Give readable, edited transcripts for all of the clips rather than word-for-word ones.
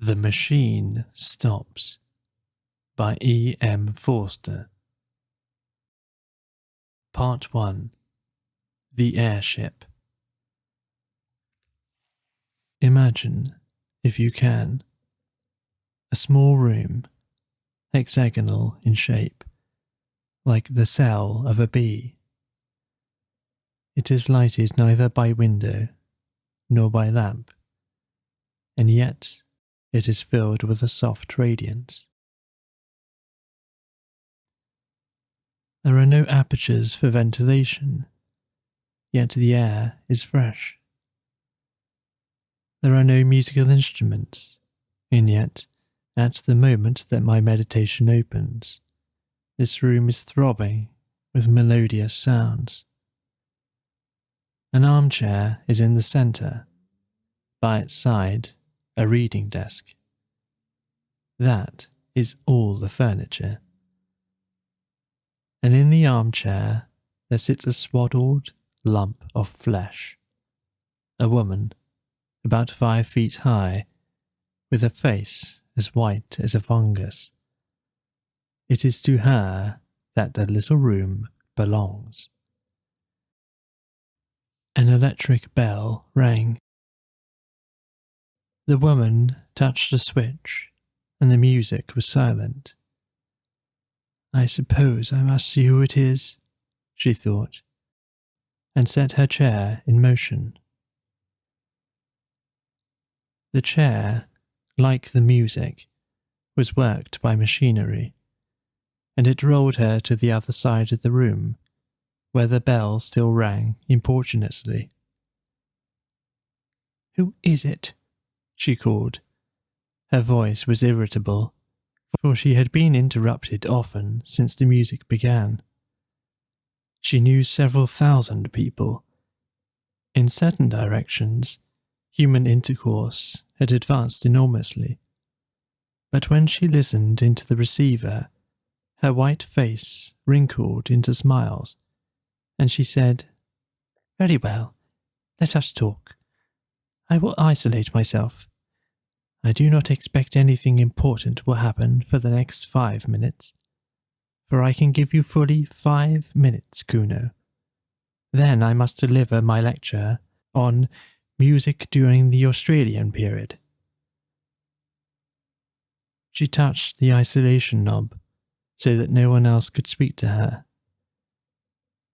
The Machine Stops by E. M. Forster. Part 1. The Airship. Imagine, if you can, a small room, hexagonal in shape, like the cell of a bee. It is lighted neither by window nor by lamp, and yet it is filled with a soft radiance. There are no apertures for ventilation, yet the air is fresh. There are no musical instruments, and yet, at the moment that my meditation opens, this room is throbbing with melodious sounds. An armchair is in the centre, by its side a reading desk. That is all the furniture. And in the armchair there sits a swaddled lump of flesh, a woman about 5 feet high, with a face as white as a fungus. It is to her that the little room belongs. An electric bell rang. The woman touched a switch, and the music was silent. I suppose I must see who it is, she thought, and set her chair in motion. The chair, like the music, was worked by machinery, and it rolled her to the other side of the room, where the bell still rang importunately. "Who is it?" she called. Her voice was irritable, for she had been interrupted often since the music began. She knew several thousand people. In certain directions, human intercourse had advanced enormously, but when she listened into the receiver, her white face wrinkled into smiles, and she said, "Very well, let us talk. I will isolate myself. I do not expect anything important will happen for the next 5 minutes, for I can give you fully 5 minutes, Kuno. Then I must deliver my lecture on music during the Australian period." She touched the isolation knob so that no one else could speak to her.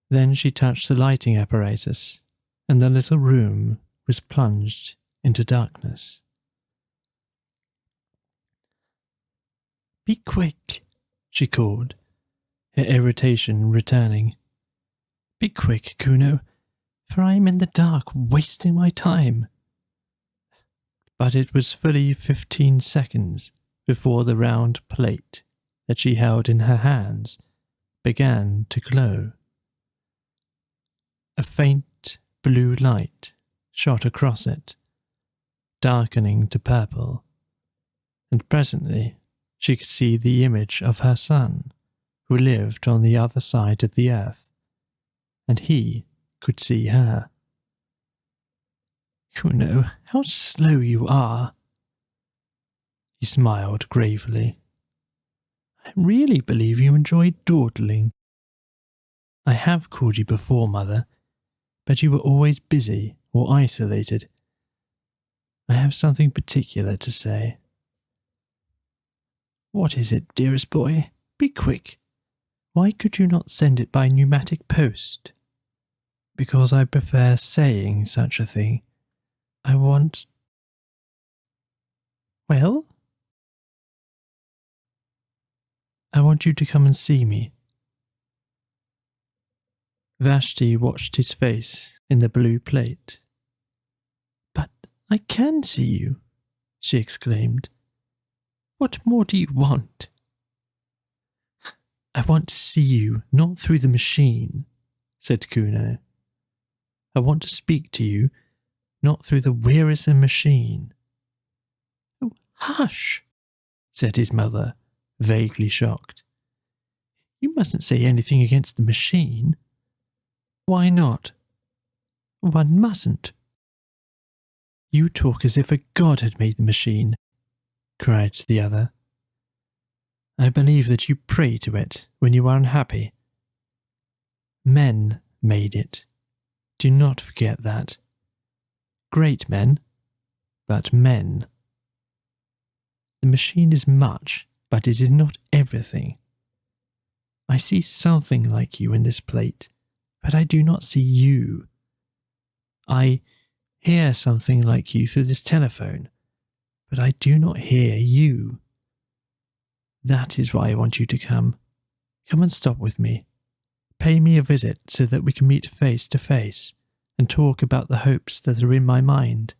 Then she touched the lighting apparatus, and the little room was plunged into darkness. "Be quick," she called, her irritation returning. "Be quick, Kuno, for I am in the dark wasting my time." But it was fully 15 seconds before the round plate that she held in her hands began to glow. A faint blue light shot across it, darkening to purple, and presently she could see the image of her son, who lived on the other side of the earth, and he could see her. "Kuno, how slow you are." He smiled gravely. "I really believe you enjoy dawdling." "I have called you before, Mother, but you were always busy or isolated. I have something particular to say." "What is it, dearest boy? Be quick. Why could you not send it by pneumatic post?" "Because I prefer saying such a thing. I want—" "Well?" "I want you to come and see me." Vashti watched his face in the blue plate. "But I can see you," she exclaimed. "What more do you want?" "I want to see you not through the machine," said Kuno. "I want to speak to you not through the wearisome machine." "Oh, hush," said his mother, vaguely shocked. "You mustn't say anything against the machine." "Why not?" "One mustn't." "You talk as if a god had made the machine. cried the other. I believe that you pray to it when you are unhappy. Men made it. Do not forget that. Great men, but men. The machine is much, but it is not everything. I see something like you in this plate, but I do not see you. I hear something like you through this telephone, but I do not hear you. That is why I want you to come. Come and stop with me. Pay me a visit so that we can meet face to face and talk about the hopes that are in my mind.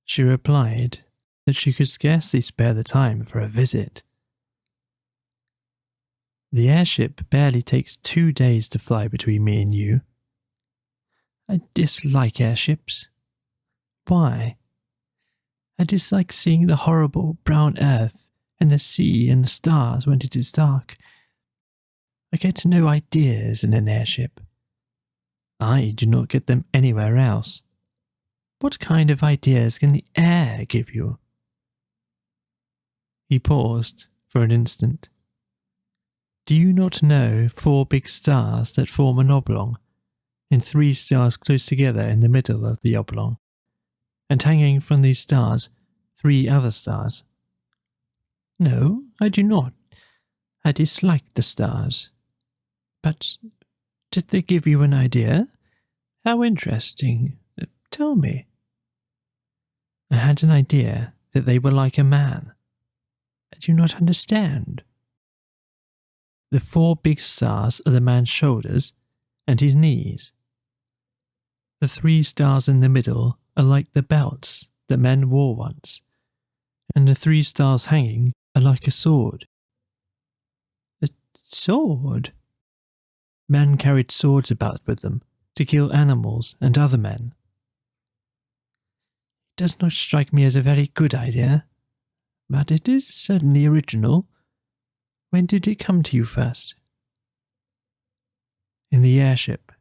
She replied that she could scarcely spare the time for a visit. The airship barely takes 2 days to fly between me and you. I dislike airships. Why? I dislike seeing the horrible brown earth and the sea and the stars when it is dark. I get no ideas in an airship. I do not get them anywhere else. What kind of ideas can the air give you? He paused for an instant. Do you not know 4 big stars that form an oblong, and 3 stars close together in the middle of the oblong, and hanging from these stars 3 other stars? No, I do not. I dislike the stars. But did they give you an idea? How interesting. Tell me. I had an idea that they were like a man. I do not understand. The 4 big stars are the man's shoulders and his knees. The 3 stars in the middle are like the belts that men wore once, and the 3 stars hanging are like a sword. A sword? Men carried swords about with them to kill animals and other men. It does not strike me as a very good idea, but it is certainly original. When did it come to you first? In the airship.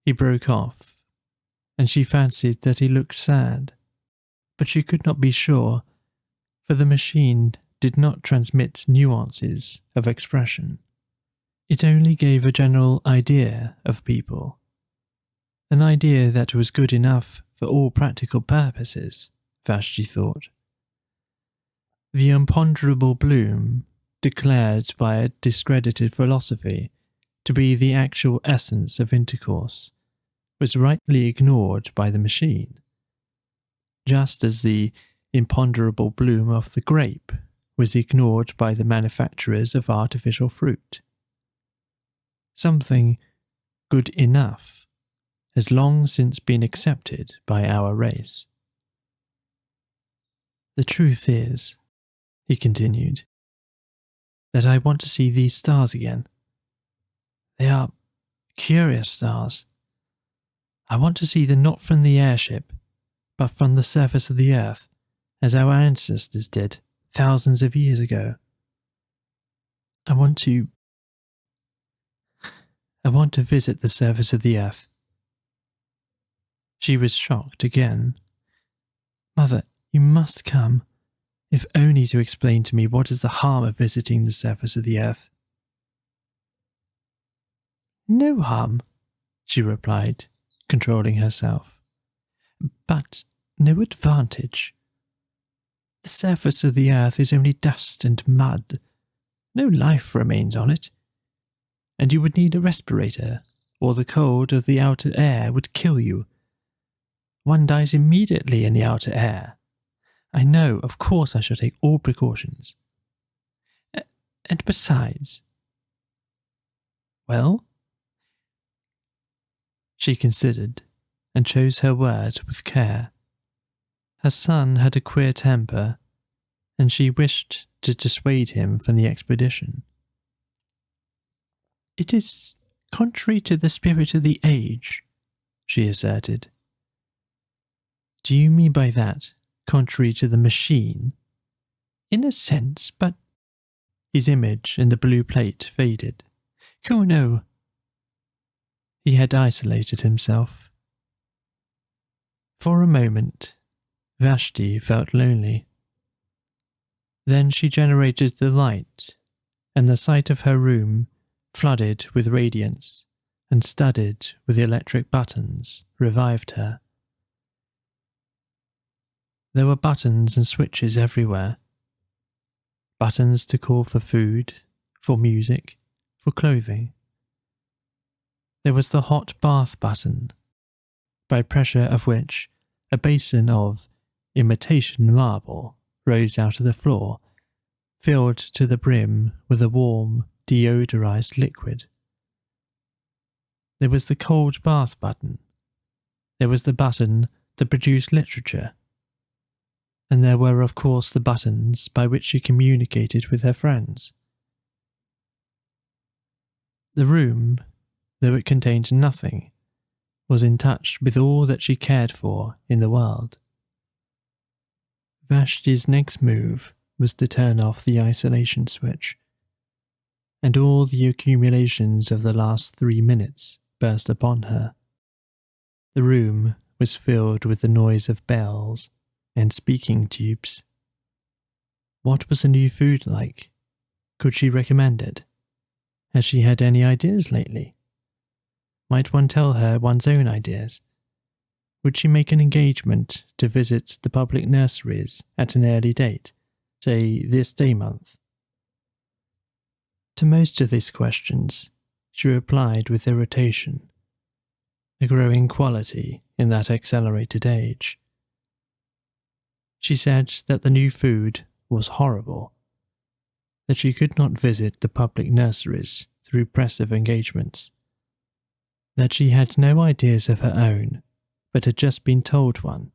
He broke off, and she fancied that he looked sad, but she could not be sure, for the machine did not transmit nuances of expression. It only gave a general idea of people, an idea that was good enough for all practical purposes, Vashti thought. The imponderable bloom, declared by a discredited philosophy to be the actual essence of intercourse, was rightly ignored by the machine, just as the imponderable bloom of the grape was ignored by the manufacturers of artificial fruit. Something good enough has long since been accepted by our race. The truth is, he continued, that I want to see these stars again. They are curious stars. I want to see them not from the airship, but from the surface of the earth, as our ancestors did thousands of years ago. I want to visit the surface of the earth. She was shocked again. Mother, you must come, if only to explain to me what is the harm of visiting the surface of the earth. No harm, she replied, controlling herself. But no advantage. The surface of the earth is only dust and mud. No life remains on it. And you would need a respirator, or the cold of the outer air would kill you. One dies immediately in the outer air. I know, of course I shall take all precautions. And besides... Well? She considered, and chose her words with care. Her son had a queer temper, and she wished to dissuade him from the expedition. It is contrary to the spirit of the age, she asserted. Do you mean by that contrary to the machine? In a sense, but... His image in the blue plate faded. Oh no. He had isolated himself. For a moment, Vashti felt lonely. Then she generated the light, and the sight of her room, flooded with radiance and studded with electric buttons, revived her. There were buttons and switches everywhere. Buttons to call for food, for music, for clothing. There was the hot bath button, by pressure of which a basin of imitation marble rose out of the floor, filled to the brim with a warm, deodorized liquid. There was the cold bath button. There was the button that produced literature. And there were, of course, the buttons by which she communicated with her friends. The room, though it contained nothing, was in touch with all that she cared for in the world. Vashti's next move was to turn off the isolation switch, and all the accumulations of the last 3 minutes burst upon her. The room was filled with the noise of bells and speaking tubes. What was the new food like? Could she recommend it? Had she had any ideas lately? Might one tell her one's own ideas? Would she make an engagement to visit the public nurseries at an early date, say this day month? To most of these questions, she replied with irritation, a growing quality in that accelerated age. She said that the new food was horrible, that she could not visit the public nurseries through pressive engagements, that she had no ideas of her own, but had just been told one,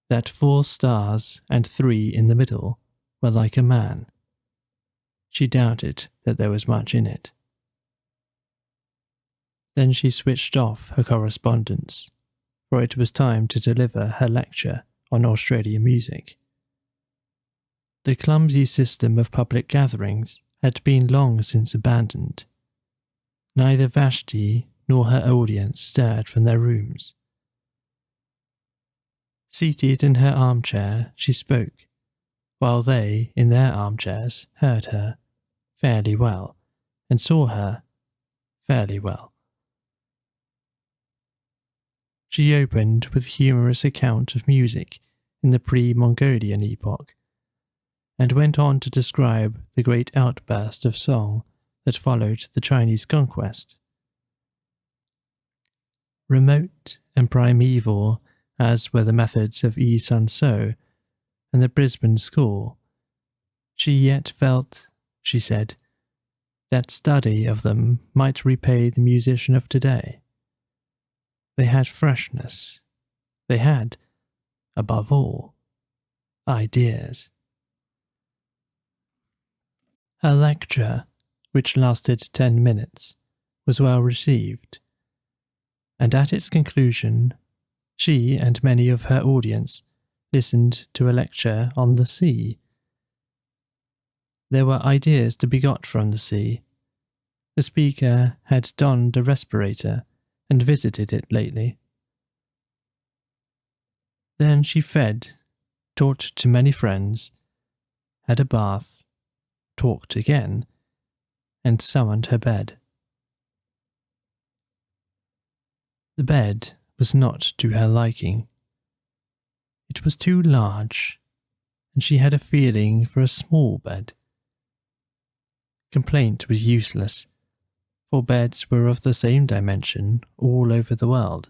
that 4 stars and 3 in the middle were like a man. She doubted that there was much in it. Then she switched off her correspondence, for it was time to deliver her lecture on Australian music. The clumsy system of public gatherings had been long since abandoned. Neither Vashti nor her audience stirred from their rooms. Seated in her armchair, she spoke, while they, in their armchairs, heard her fairly well and saw her fairly well. She opened with a humorous account of music in the pre-Mongolian epoch, and went on to describe the great outburst of song that followed the Chinese conquest. Remote and primeval as were the methods of Yi Sun So and the Brisbane school, she yet felt, she said, that study of them might repay the musician of today. They had freshness. They had, above all, ideas. Her lecture, which lasted 10 minutes, was well received, and at its conclusion, she and many of her audience listened to a lecture on the sea. There were ideas to be got from the sea. The speaker had donned a respirator and visited it lately. Then she fed, talked to many friends, had a bath, talked again, and summoned her bed. The bed was not to her liking. It was too large, and she had a feeling for a small bed. Complaint was useless, for beds were of the same dimension all over the world,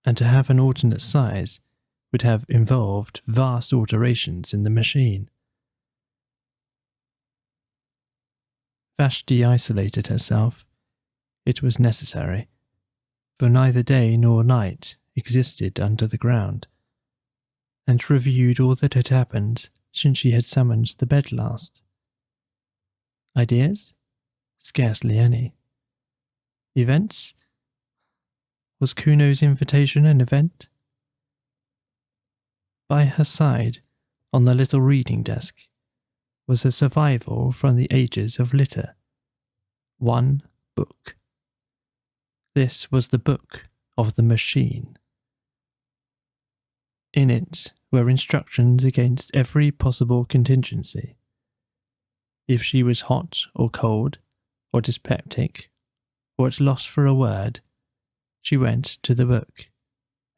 and to have an alternate size would have involved vast alterations in the machine. Vashti isolated herself. It was necessary, for neither day nor night existed under the ground, and reviewed all that had happened since she had summoned the bed last. Ideas? Scarcely any. Events? Was Kuno's invitation an event? By her side, on the little reading desk, was a survival from the ages of litter. One book. This was the book of the machine. In it were instructions against every possible contingency. If she was hot or cold, or dyspeptic, or at loss for a word, she went to the book,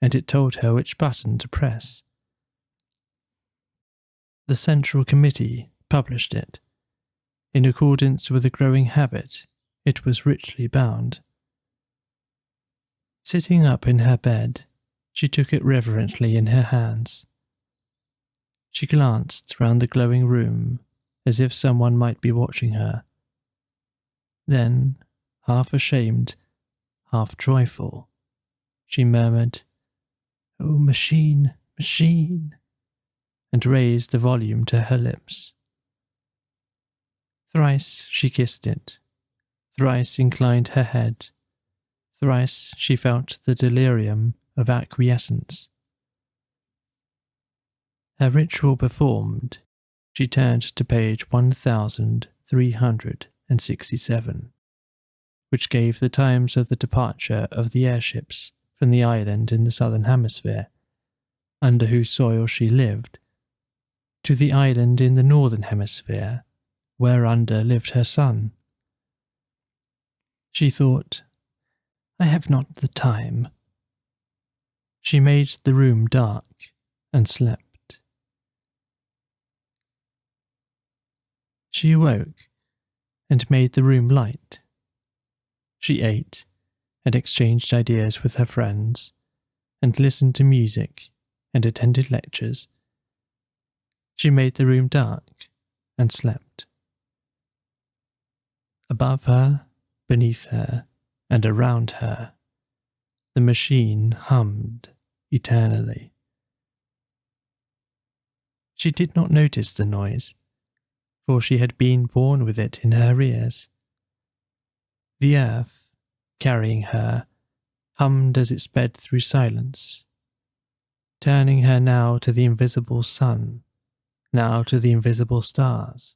and it told her which button to press. The Central Committee published it. In accordance with a growing habit, it was richly bound. Sitting up in her bed, she took it reverently in her hands. She glanced round the glowing room as if someone might be watching her. Then, half ashamed, half joyful, she murmured, "Oh, machine, machine," and raised the volume to her lips. Thrice she kissed it, thrice inclined her head, thrice she felt the delirium of acquiescence. Her ritual performed, she turned to page 1367, which gave the times of the departure of the airships from the island in the southern hemisphere, under whose soil she lived, to the island in the northern hemisphere, whereunder lived her son. She thought, "I have not the time." She made the room dark and slept. She awoke and made the room light. She ate and exchanged ideas with her friends, and listened to music and attended lectures. She made the room dark and slept. Above her, beneath her, and around her, the machine hummed eternally. She did not notice the noise, for she had been born with it in her ears. The earth, carrying her, hummed as it sped through silence, turning her now to the invisible sun, now to the invisible stars.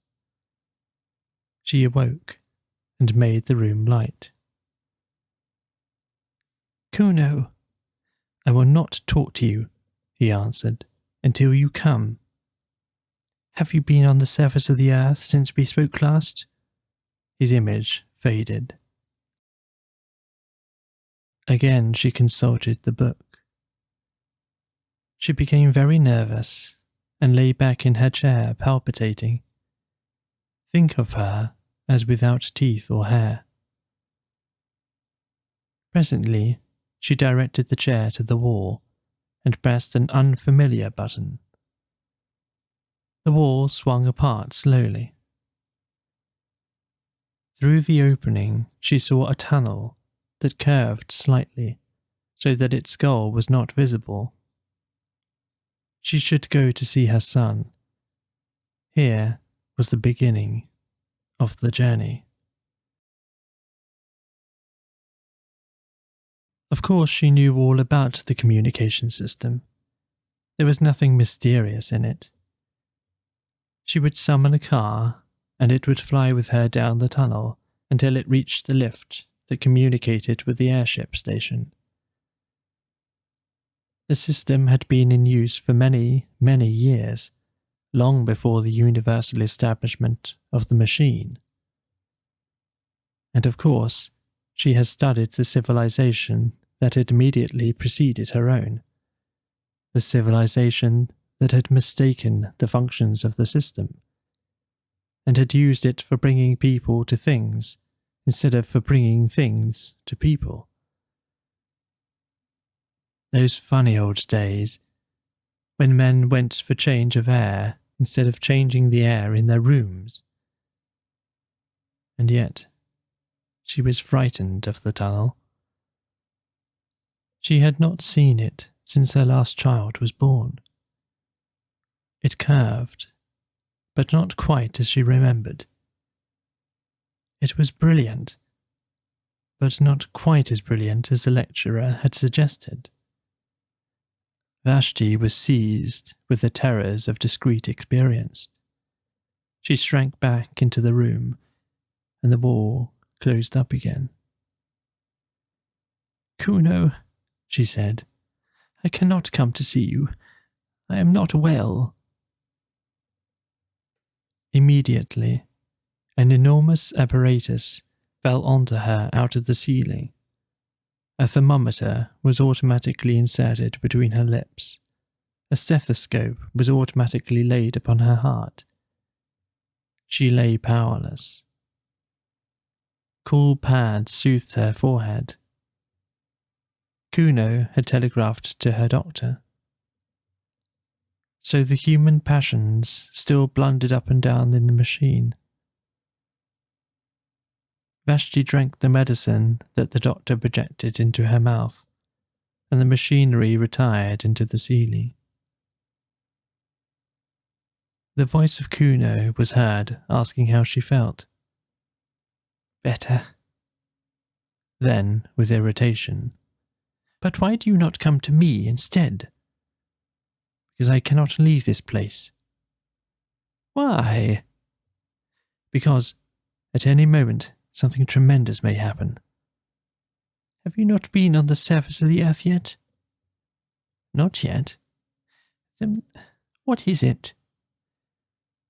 She awoke and made the room light. "Kuno, I will not talk to you," he answered, "until you come. Have you been on the surface of the earth since we spoke last?" His image faded. Again she consulted the book. She became very nervous and lay back in her chair palpitating. Think of her as without teeth or hair. Presently she directed the chair to the wall and pressed an unfamiliar button. The wall swung apart slowly. Through the opening she saw a tunnel that curved slightly, so that its goal was not visible. She should go to see her son. Here was the beginning of the journey. Of course, she knew all about the communication system. There was nothing mysterious in it. She would summon a car, and it would fly with her down the tunnel until it reached the lift that communicated with the airship station. The system had been in use for many, many years, long before the universal establishment of the machine. And of course, she had studied the civilization that had immediately preceded her own, the civilization that had mistaken the functions of the system, and had used it for bringing people to things instead of for bringing things to people. Those funny old days, when men went for change of air instead of changing the air in their rooms. And yet, she was frightened of the tunnel. She had not seen it since her last child was born. It curved, but not quite as she remembered. It was brilliant, but not quite as brilliant as the lecturer had suggested. Vashti was seized with the terrors of discrete experience. She shrank back into the room, and the wall closed up again. "Kuno," she said, "I cannot come to see you. I am not well." Immediately, an enormous apparatus fell onto her out of the ceiling. A thermometer was automatically inserted between her lips. A stethoscope was automatically laid upon her heart. She lay powerless. Cool pads soothed her forehead. Kuno had telegraphed to her doctor. So the human passions still blundered up and down in the machine. Vashti drank the medicine that the doctor projected into her mouth, and the machinery retired into the ceiling. The voice of Kuno was heard asking how she felt. "Better." Then, with irritation, "But why do you not come to me instead?" "Because I cannot leave this place." "Why?" "Because, at any moment, something tremendous may happen." "Have you not been on the surface of the earth yet?" "Not yet." "Then what is it?"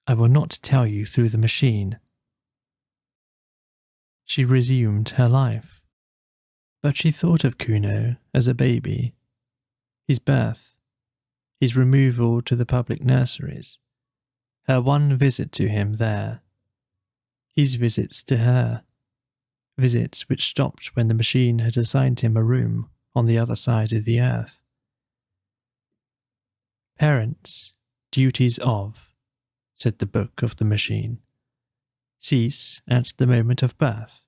"I will not tell you through the machine." She resumed her life, but she thought of Kuno as a baby, his birth, his removal to the public nurseries, her one visit to him there, his visits to her, visits which stopped when the machine had assigned him a room on the other side of the earth. "Parents, duties of," said the book of the machine, "cease at the moment of birth.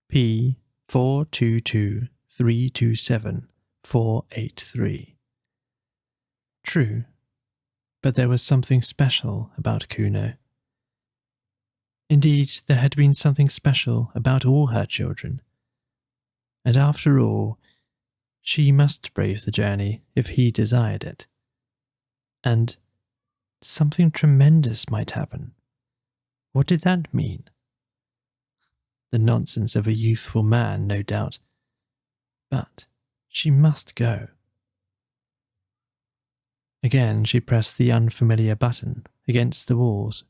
P 422327483. True, but there was something special about Kuno. Indeed, there had been something special about all her children. And after all, she must brave the journey if he desired it. And something tremendous might happen. What did that mean? The nonsense of a youthful man, no doubt. But she must go. Again she pressed the unfamiliar button against the walls.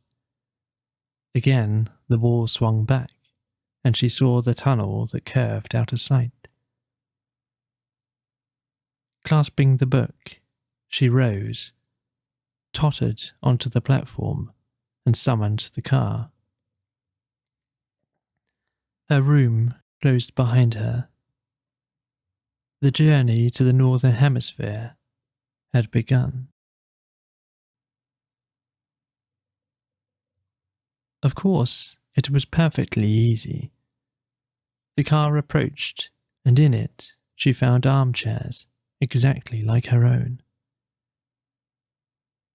Again the wall swung back, and she saw the tunnel that curved out of sight. Clasping the book, she rose, tottered onto the platform, and summoned the car. Her room closed behind her. The journey to the northern hemisphere had begun. Of course, it was perfectly easy. The car approached, and in it she found armchairs exactly like her own.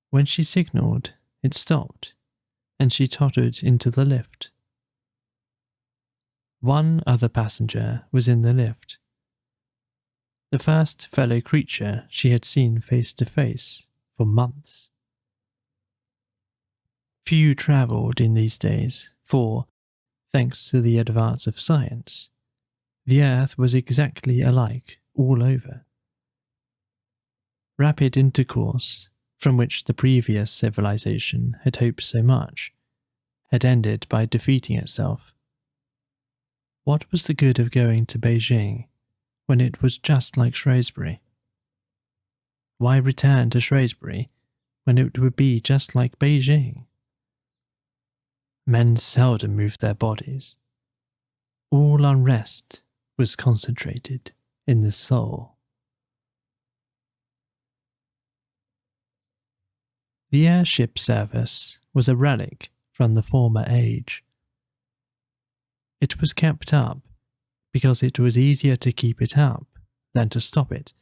When she signalled, it stopped, and she tottered into the lift. One other passenger was in the lift. The first fellow creature she had seen face to face for months. Few travelled in these days, for, thanks to the advance of science, the earth was exactly alike all over. Rapid intercourse, from which the previous civilization had hoped so much, had ended by defeating itself. What was the good of going to Beijing when it was just like Shrewsbury? Why return to Shrewsbury when it would be just like Beijing? Men seldom moved their bodies. All unrest was concentrated in the soul. The airship service was a relic from the former age. It was kept up because it was easier to keep it up than to stop it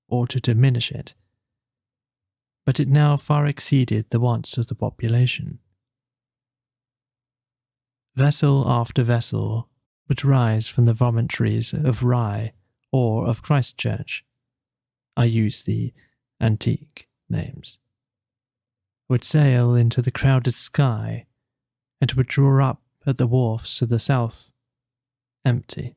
or to diminish it, but it now far exceeded the wants of the population. Vessel after vessel would rise from the vomitories of Rye or of Christchurch. I use the antique names. Would sail into the crowded sky and would draw up at the wharfs of the south, empty.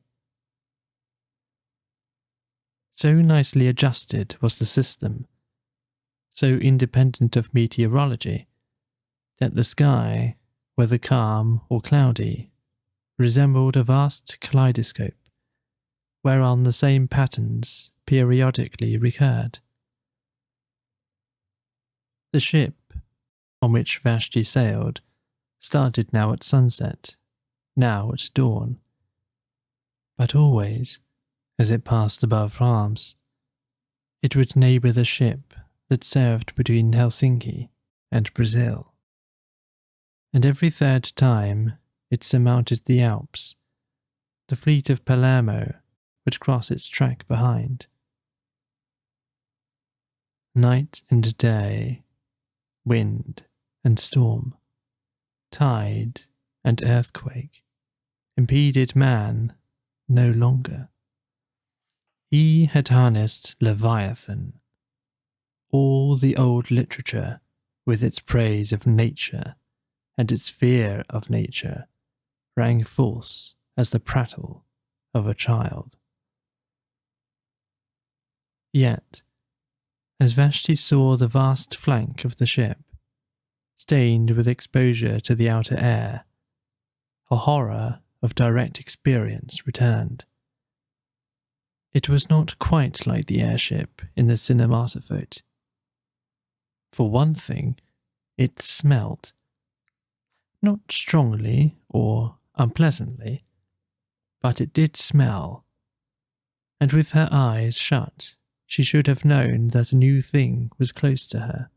So nicely adjusted was the system, so independent of meteorology that the sky, whether calm or cloudy, resembled a vast kaleidoscope whereon the same patterns periodically recurred. The ship on which Vashti sailed started now at sunset, now at dawn, but always, as it passed above France, it would neighbour the ship that served between Helsinki and Brazil. And every third time it surmounted the Alps, the fleet of Palermo would cross its track behind. Night and day, wind and storm, tide and earthquake impeded man no longer. He had harnessed Leviathan. All the old literature, with its praise of nature and its fear of nature, rang false as the prattle of a child. Yet, as Vashti saw the vast flank of the ship, stained with exposure to the outer air, a horror of direct experience returned. It was not quite like the airship in the cinematophote. For one thing, it smelled. Not strongly or unpleasantly, but it did smell, and with her eyes shut, she should have known that a new thing was close to her.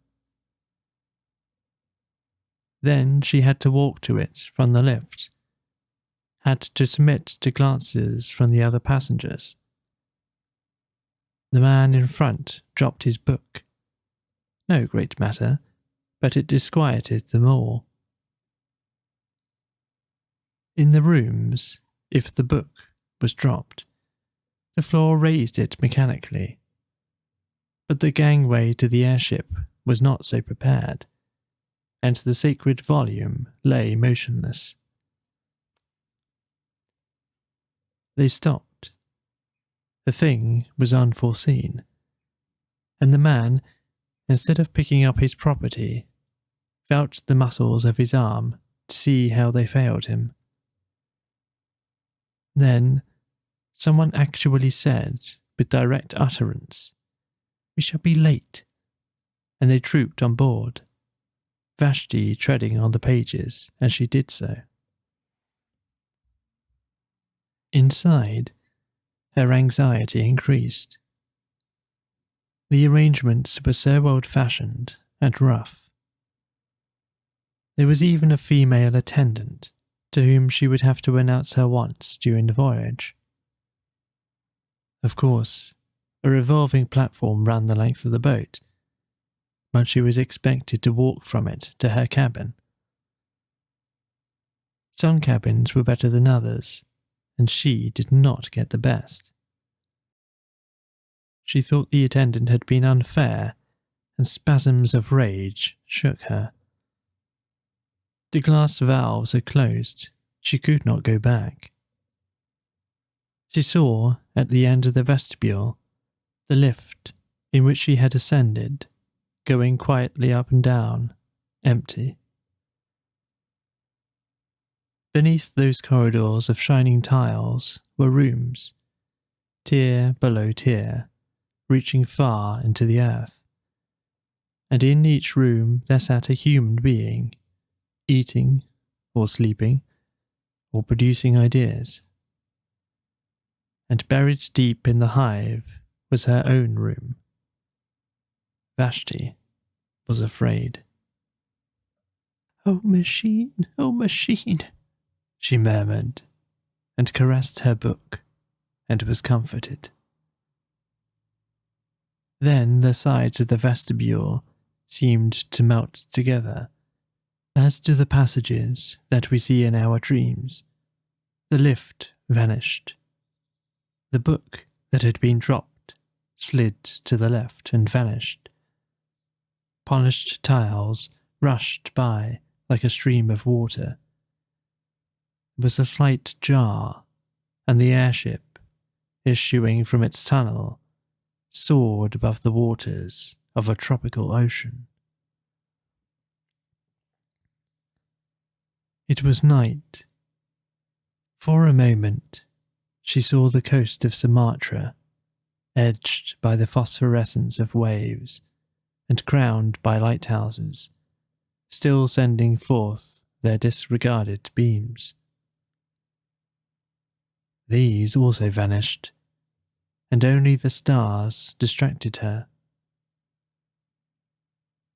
Then she had to walk to it from the lift, had to submit to glances from the other passengers. The man in front dropped his book. No great matter, but it disquieted them all. In the rooms, if the book was dropped, the floor raised it mechanically. But the gangway to the airship was not so prepared, and the sacred volume lay motionless. They stopped. The thing was unforeseen, and the man, instead of picking up his property, felt the muscles of his arm to see how they failed him. Then someone actually said, with direct utterance, "We shall be late," and they trooped on board, Vashti treading on the pages as she did so. Inside, her anxiety increased. The arrangements were so old-fashioned and rough. There was even a female attendant, to whom she would have to announce her wants during the voyage. Of course, a revolving platform ran the length of the boat, but she was expected to walk from it to her cabin. Some cabins were better than others, and she did not get the best. She thought the attendant had been unfair, and spasms of rage shook her. The glass valves had closed. She could not go back. She saw, at the end of the vestibule, the lift in which she had ascended, going quietly up and down, empty. Beneath those corridors of shining tiles were rooms, tier below tier, reaching far into the earth. And in each room there sat a human being, eating, or sleeping, or producing ideas. And buried deep in the hive was her own room. Vashti was afraid. "Oh, machine," she murmured, and caressed her book, and was comforted. Then the sides of the vestibule seemed to melt together, as do the passages that we see in our dreams. The lift vanished. The book that had been dropped slid to the left and vanished. Polished tiles rushed by like a stream of water. There was a slight jar, and the airship, issuing from its tunnel, soared above the waters of a tropical ocean. It was night. For a moment, she saw the coast of Sumatra, edged by the phosphorescence of waves and crowned by lighthouses, still sending forth their disregarded beams. These also vanished, and only the stars distracted her.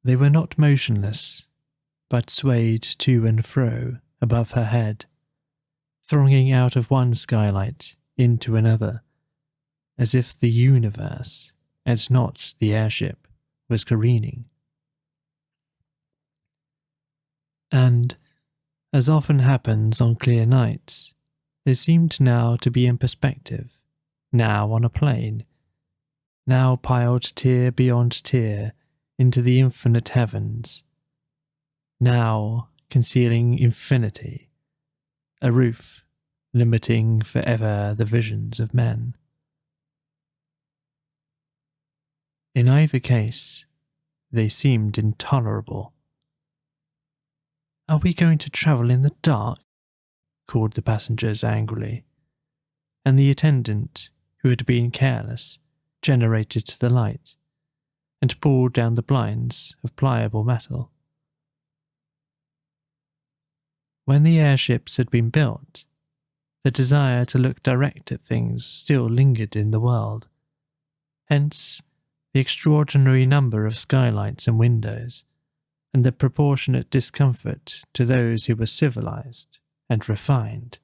They were not motionless, but swayed to and fro above her head, thronging out of one skylight into another, as if the universe, and not the airship, was careening. And, as often happens on clear nights, they seemed now to be in perspective, now on a plane, now piled tier beyond tier into the infinite heavens, now concealing infinity, a roof limiting forever the visions of men. In either case, they seemed intolerable. "Are we going to travel in the dark?" called the passengers angrily, and the attendant, who had been careless, generated the light and pulled down the blinds of pliable metal. When the airships had been built, the desire to look direct at things still lingered in the world. Hence, the extraordinary number of skylights and windows, and the proportionate discomfort to those who were civilized and refined.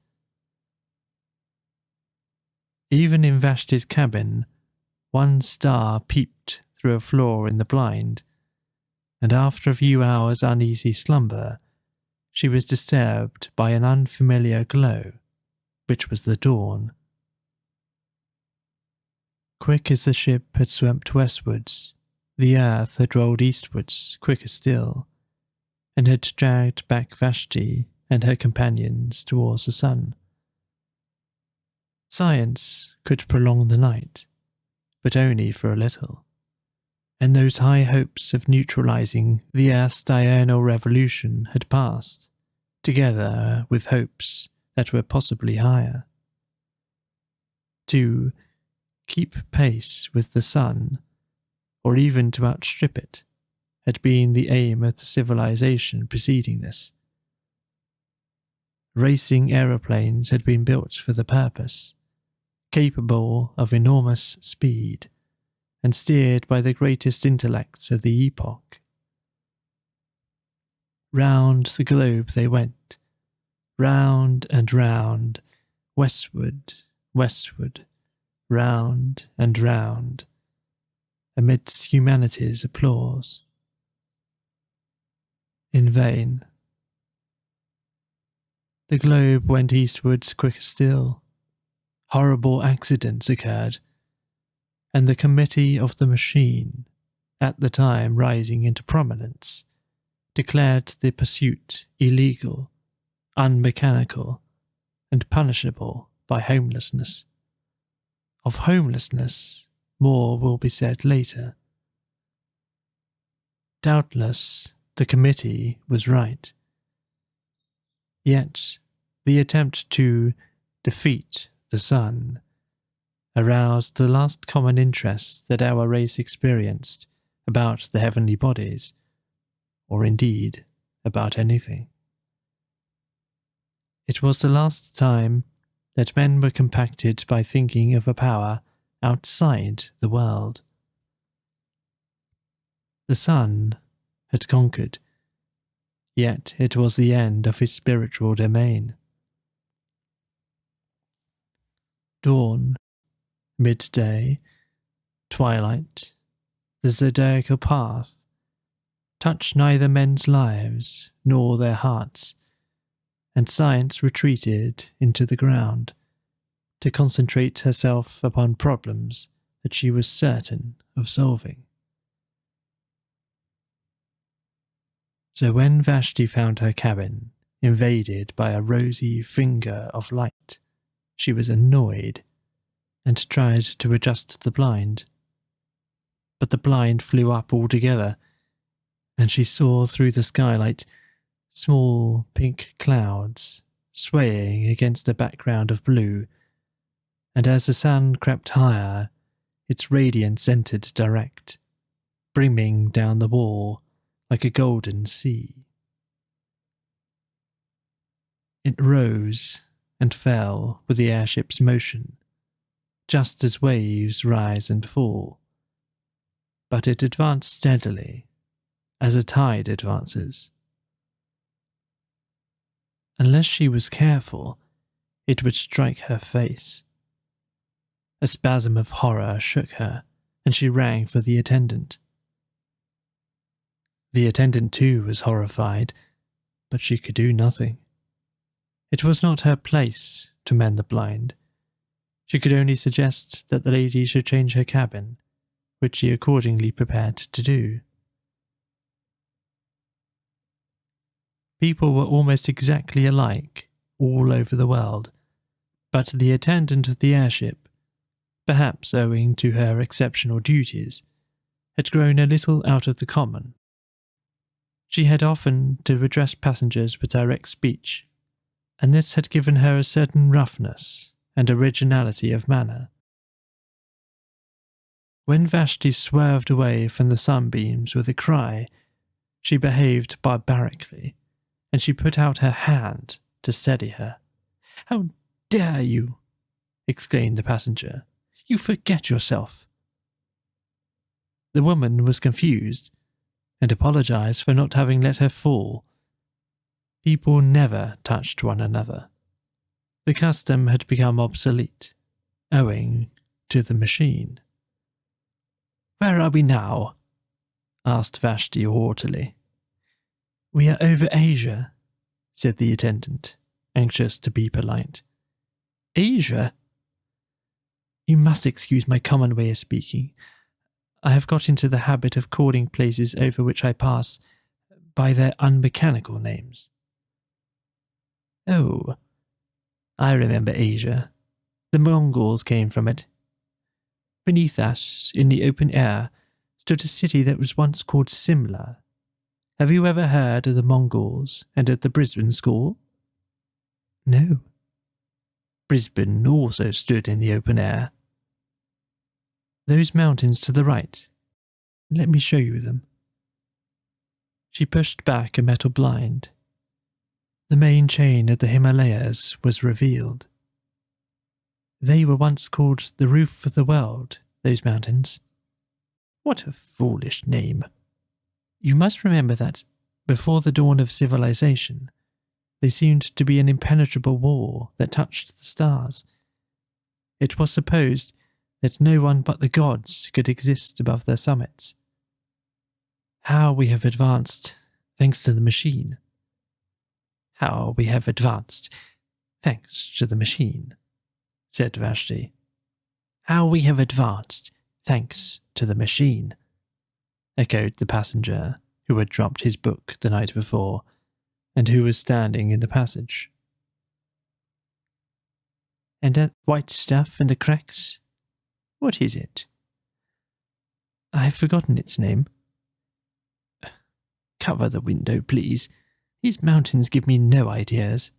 Even in Vashti's cabin, one star peeped through a flaw in the blind, and after a few hours' uneasy slumber, she was disturbed by an unfamiliar glow, which was the dawn. Quick as the ship had swept westwards, the earth had rolled eastwards quicker still, and had dragged back Vashti and her companions towards the sun. Science could prolong the night, but only for a little, and those high hopes of neutralizing the earth's diurnal revolution had passed, together with hopes that were possibly higher. To keep pace with the sun, or even to outstrip it, had been the aim of the civilization preceding this. Racing aeroplanes had been built for the purpose, capable of enormous speed, and steered by the greatest intellects of the epoch. Round the globe they went, round and round, westward, westward, round and round, amidst humanity's applause. In vain. The globe went eastwards quicker still. Horrible accidents occurred, and the committee of the machine, at the time rising into prominence, declared the pursuit illegal, unmechanical, and punishable by homelessness. Of homelessness, more will be said later. Doubtless, the committee was right. Yet, the attempt to defeat the sun aroused the last common interest that our race experienced about the heavenly bodies, or indeed about anything. It was the last time that men were compacted by thinking of a power outside the world. The sun had conquered, yet it was the end of his spiritual domain. Dawn, midday, twilight, the zodiacal path, touched neither men's lives nor their hearts, and science retreated into the ground to concentrate herself upon problems that she was certain of solving. So when Vashti found her cabin invaded by a rosy finger of light, she was annoyed and tried to adjust the blind. but the blind flew up altogether, and she saw through the skylight small pink clouds swaying against a background of blue, and as the sun crept higher, its radiance entered direct, brimming down the wall like a golden sea. It rose and fell with the airship's motion, just as waves rise and fall, but it advanced steadily, as a tide advances. Unless she was careful, it would strike her face. A spasm of horror shook her, and she rang for the attendant. The attendant too was horrified, but she could do nothing. It was not her place to mend the blind. She could only suggest that the lady should change her cabin, which she accordingly prepared to do. People were almost exactly alike all over the world, but the attendant of the airship, perhaps owing to her exceptional duties, had grown a little out of the common. She had often to address passengers with direct speech, and this had given her a certain roughness and originality of manner. When Vashti swerved away from the sunbeams with a cry, she behaved barbarically, and she put out her hand to steady her. "How dare you!" exclaimed the passenger. "You forget yourself." The woman was confused, and apologized for not having let her fall. People never touched one another. The custom had become obsolete, owing to the machine. "Where are we now?" asked Vashti haughtily. "We are over Asia," said the attendant, anxious to be polite. "Asia? You must excuse my common way of speaking. I have got into the habit of calling places over which I pass by their unmechanical names." "Oh, I remember Asia. The Mongols came from it. Beneath us, in the open air, stood a city that was once called Simla. Have you ever heard of the Mongols and of the Brisbane School?" "No." "Brisbane also stood in the open air." "Those mountains to the right. Let me show you them." She pushed back a metal blind. The main chain of the Himalayas was revealed. They were once called the roof of the world, those mountains. What a foolish name. You must remember that, before the dawn of civilization, they seemed to be an impenetrable wall that touched the stars. It was supposed that no one but the gods could exist above their summits. How we have advanced, thanks to the machine. How we have advanced, thanks to the machine, said Vashti. How we have advanced, thanks to the machine, echoed the passenger who had dropped his book the night before and who was standing in the passage. "And that white stuff in the cracks? What is it?" "I have forgotten its name." "Cover the window, please. These mountains give me no ideas."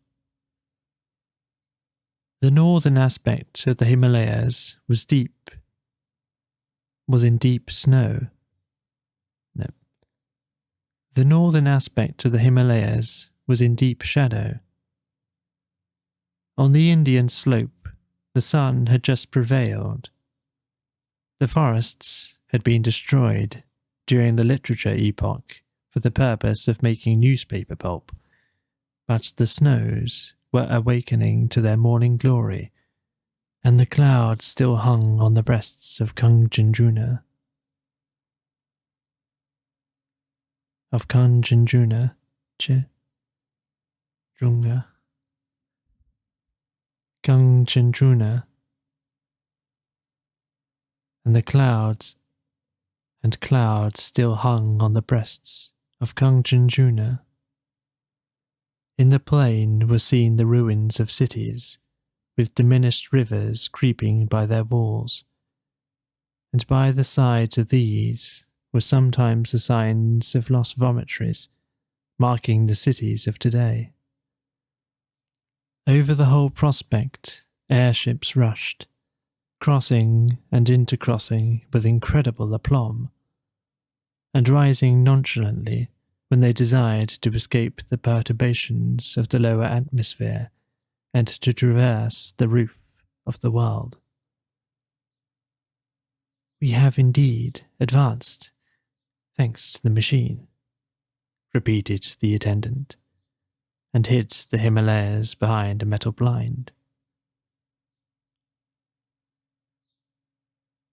The northern aspect of the Himalayas was in deep snow. No. The northern aspect of the Himalayas was in deep shadow. On the Indian slope, the sun had just prevailed. The forests had been destroyed during the literature epoch for the purpose of making newspaper pulp, but the snows were awakening to their morning glory, and the clouds still hung on the breasts of Kanchenjunga. Of Kanchenjunga, Kanchenjunga, and the clouds still hung on the breasts of Kanchenjunga. In the plain were seen the ruins of cities, with diminished rivers creeping by their walls. and by the sides of these were sometimes the signs of lost vomitories, marking the cities of today. Over the whole prospect, airships rushed, crossing and intercrossing with incredible aplomb, and rising nonchalantly when they desired to escape the perturbations of the lower atmosphere and to traverse the roof of the world. "We have indeed advanced, thanks to the machine," repeated the attendant, and hid the Himalayas behind a metal blind.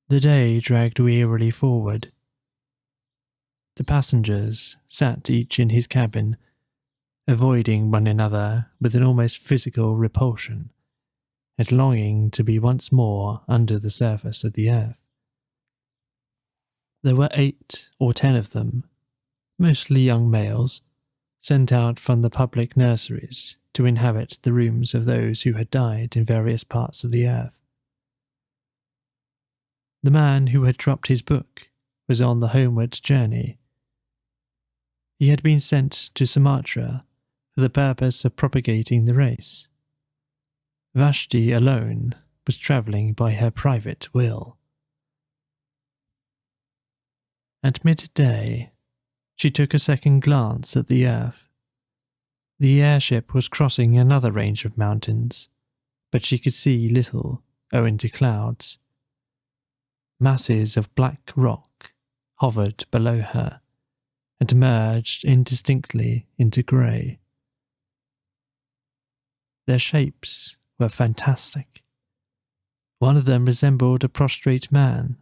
The day dragged wearily forward. The passengers sat each in his cabin, avoiding one another with an almost physical repulsion, and longing to be once more under the surface of the earth. There were 8 or 10 of them, mostly young males, sent out from the public nurseries to inhabit the rooms of those who had died in various parts of the earth. The man who had dropped his book was on the homeward journey. He had been sent to Sumatra for the purpose of propagating the race. Vashti alone was travelling by her private will. At midday, she took a second glance at the earth. The airship was crossing another range of mountains, but she could see little owing to clouds. Masses of black rock hovered below her and merged indistinctly into grey. Their shapes were fantastic. One of them resembled a prostrate man.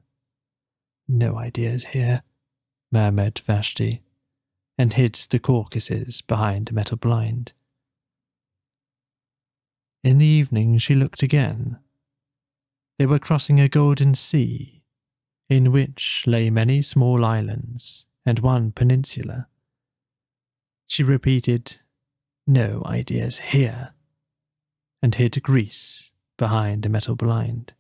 "No ideas here," murmured Vashti, and hid the Caucasus behind a metal blind. In the evening she looked again. They were crossing a golden sea, in which lay many small islands and one peninsula. She repeated, "No ideas here," and hid Greece behind a metal blind.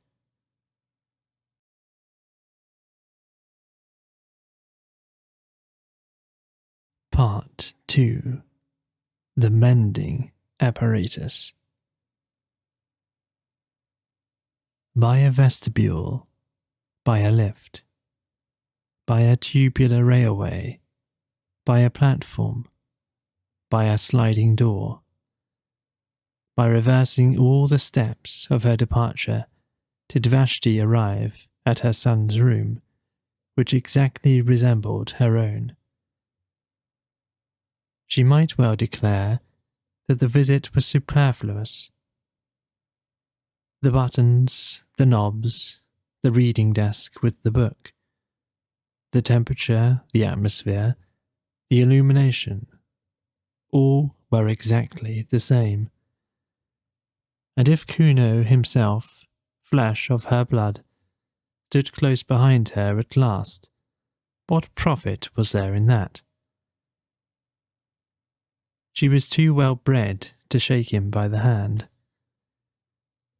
Part 2. The Mending Apparatus. By a vestibule, by a lift, by a tubular railway, by a platform, by a sliding door. By reversing all the steps of her departure, did Vashti arrive at her son's room, which exactly resembled her own. She might well declare that the visit was superfluous. The buttons, the knobs, the reading desk with the book, the temperature, the atmosphere, the illumination, all were exactly the same. And if Kuno himself, flesh of her blood, stood close behind her at last, what profit was there in that? She was too well bred to shake him by the hand.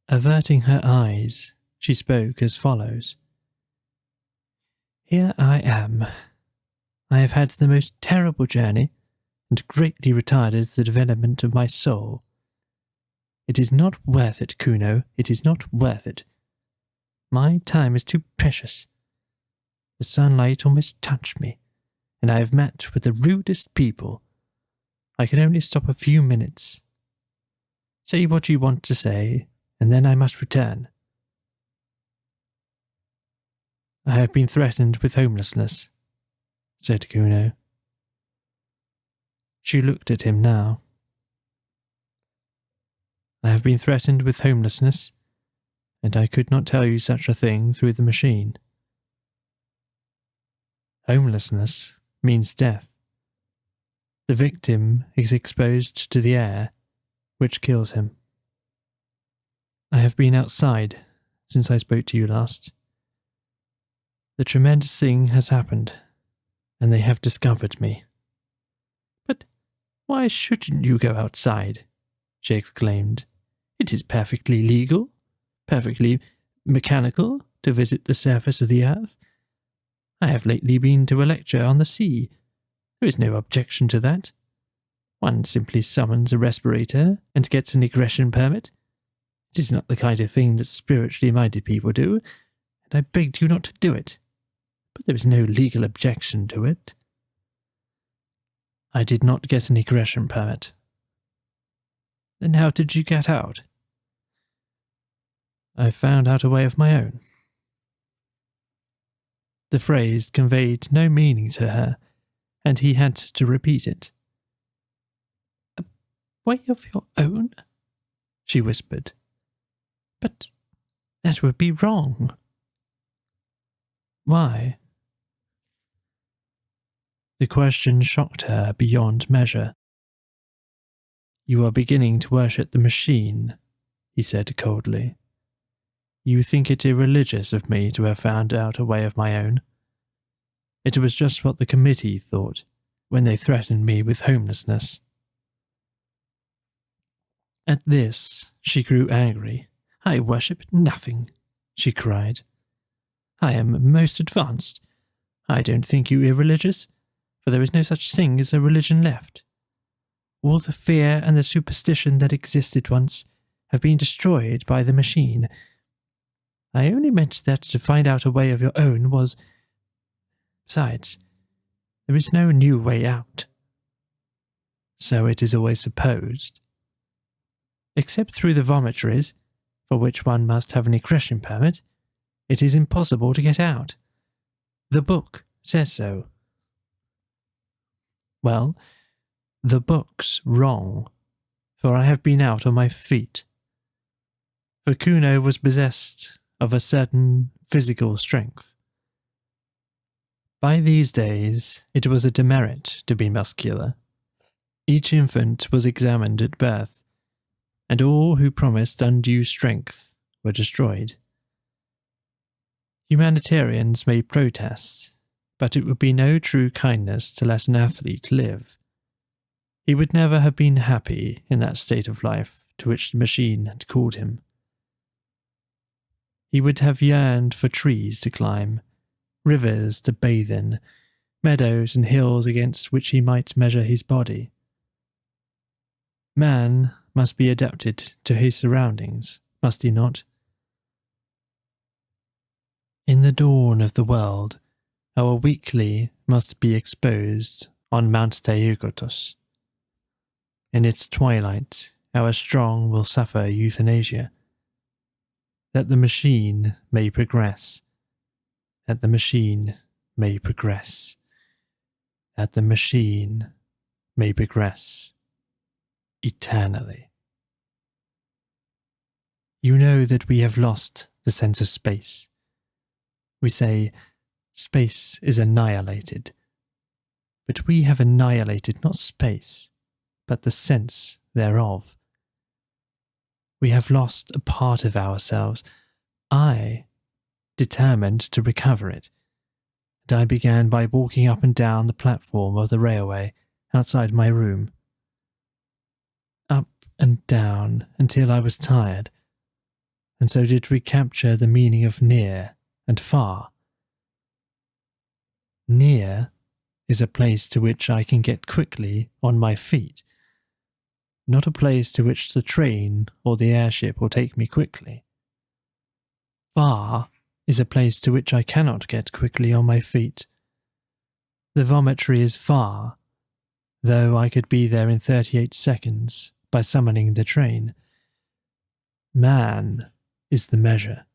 Averting her eyes, she spoke as follows. "Here I am. I have had the most terrible journey, and greatly retarded the development of my soul. It is not worth it, Kuno, it is not worth it. My time is too precious. The sunlight almost touched me, and I have met with the rudest people. I can only stop a few minutes. Say what you want to say, and then I must return." "I have been threatened with homelessness," said Kuno. She looked at him now. "I have been threatened with homelessness, and I could not tell you such a thing through the machine. Homelessness means death. The victim is exposed to the air, which kills him. I have been outside since I spoke to you last. The tremendous thing has happened, and they have discovered me." "But why shouldn't you go outside?" she exclaimed. "It is perfectly legal, perfectly mechanical to visit the surface of the earth? I have lately been to a lecture on the sea. There is no objection to that. One simply summons a respirator and gets an egression permit. It is not the kind of thing that spiritually minded people do, and I begged you not to do it. But there is no legal objection to it. I did not get an egression permit. Then how did you get out? I found out a way of my own. The phrase conveyed no meaning to her, and he had to repeat it. A way of your own? She whispered. But that would be wrong. Why? The question shocked her beyond measure. You are beginning to worship the machine, he said coldly. You think it irreligious of me to have found out a way of my own. It was just what the committee thought when they threatened me with homelessness. At this, she grew angry. I worship nothing, she cried. I am most advanced. I don't think you irreligious, for there is no such thing as a religion left. All the fear and the superstition that existed once have been destroyed by the machine. I only meant that to find out a way of your own was... Besides, there is no new way out. So it is always supposed. Except through the vomitories, for which one must have an egression permit, it is impossible to get out. The book says so. Well, the book's wrong, for I have been out on my feet. For Kuno was possessed of a certain physical strength. By these days, it was a demerit to be muscular. Each infant was examined at birth, and all who promised undue strength were destroyed. Humanitarians may protest, but it would be no true kindness to let an athlete live. He would never have been happy in that state of life to which the machine had called him. He would have yearned for trees to climb, rivers to bathe in, meadows and hills against which he might measure his body. Man must be adapted to his surroundings, must he not? In the dawn of the world, our weakly must be exposed on Mount Taygetus. In its twilight, our strong will suffer euthanasia. That the machine may progress. That the machine may progress. That the machine may progress. Eternally. You know that we have lost the sense of space. We say, space is annihilated. But we have annihilated not space, but the sense thereof. We have lost a part of ourselves. I determined to recover it, and I began by walking up and down the platform of the railway outside my room. Up and down until I was tired, and so did recapture the meaning of near and far. Near is a place to which I can get quickly on my feet, not a place to which the train or the airship will take me quickly. Far is a place to which I cannot get quickly on my feet. The vomitory is far, though I could be there in 38 seconds by summoning the train. Man is the measure.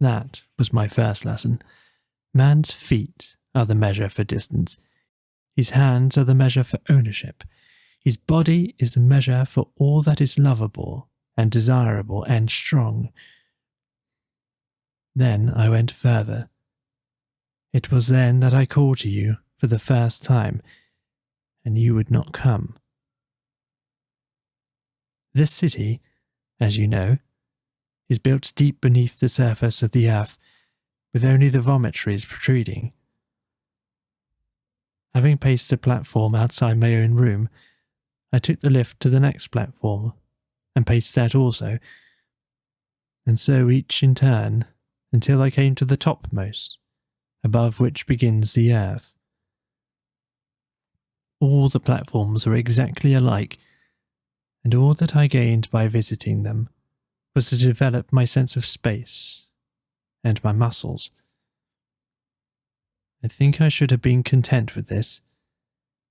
That was my first lesson. Man's feet are the measure for distance. His hands are the measure for ownership. His body is the measure for all that is lovable and desirable and strong. Then I went further. It was then that I called to you for the first time, and you would not come. This city, as you know, is built deep beneath the surface of the earth, with only the vomitories protruding. Having paced a platform outside my own room, I took the lift to the next platform, and paced that also. and so each in turn, until I came to the topmost, above which begins the earth. All the platforms were exactly alike, and all that I gained by visiting them was to develop my sense of space and my muscles. I think I should have been content with this.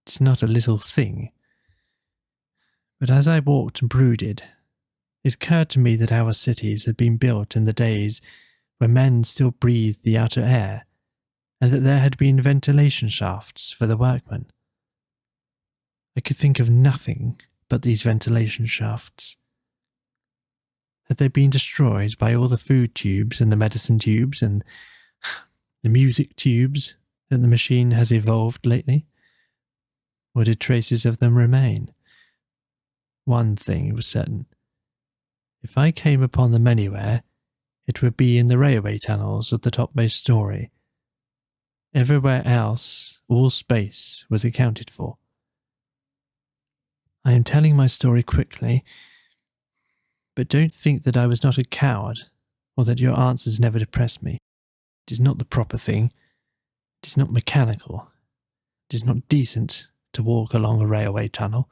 It's not a little thing. But as I walked and brooded, it occurred to me that our cities had been built in the days when men still breathed the outer air, and that there had been ventilation shafts for the workmen. I could think of nothing but these ventilation shafts. Had they been destroyed by all the food tubes and the medicine tubes and the music tubes that the machine has evolved lately? Or did traces of them remain? One thing was certain. If I came upon them anywhere, it would be in the railway tunnels of the topmost story. Everywhere else, all space was accounted for. I am telling my story quickly, but don't think that I was not a coward, or that your answers never depressed me. It is not the proper thing. It is not mechanical. It is not decent to walk along a railway tunnel.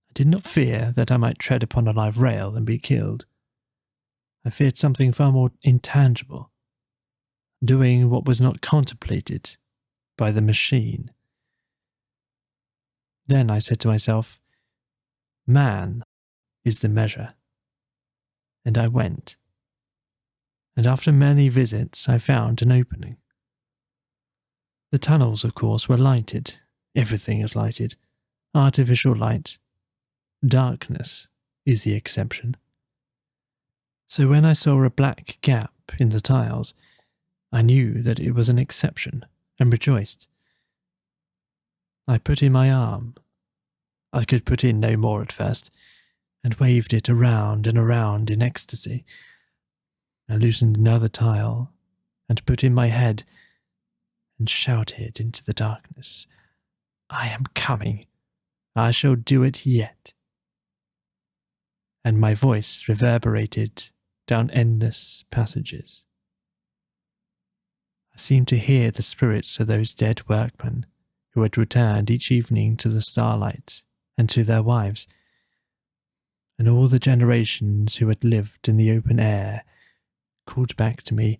I did not fear that I might tread upon a live rail and be killed. I feared something far more intangible, doing what was not contemplated by the machine. Then I said to myself, man is the measure. And I went. And after many visits, I found an opening. The tunnels, of course, were lighted. Everything is lighted. Artificial light. Darkness is the exception. So when I saw a black gap in the tiles, I knew that it was an exception and rejoiced. I put in my arm. I could put in no more at first, and waved it around and around in ecstasy. I loosened another tile and put in my head and shouted into the darkness, I am coming. I shall do it yet. And my voice reverberated down endless passages. I seemed to hear the spirits of those dead workmen who had returned each evening to the starlight and to their wives, and all the generations who had lived in the open air called back to me,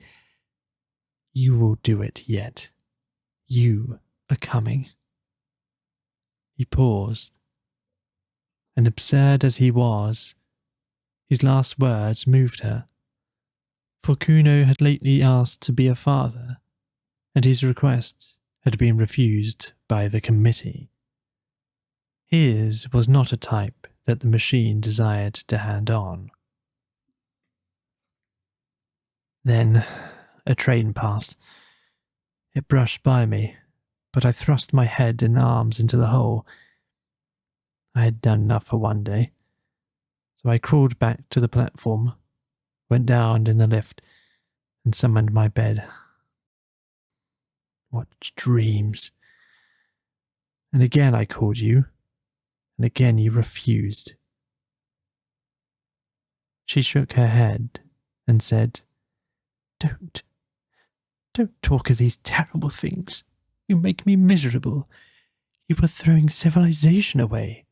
you will do it yet. You are coming. He paused, and absurd as he was, his last words moved her. For Kuno had lately asked to be a father, and his request had been refused by the committee. His was not a type that the machine desired to hand on. Then a train passed. It brushed by me, but I thrust my head and arms into the hole. I had done enough for one day, so I crawled back to the platform, went down in the lift, and summoned my bed. What dreams! And again I called you, and again you refused. She shook her head and said, Don't talk of these terrible things. You make me miserable. You were throwing civilization away.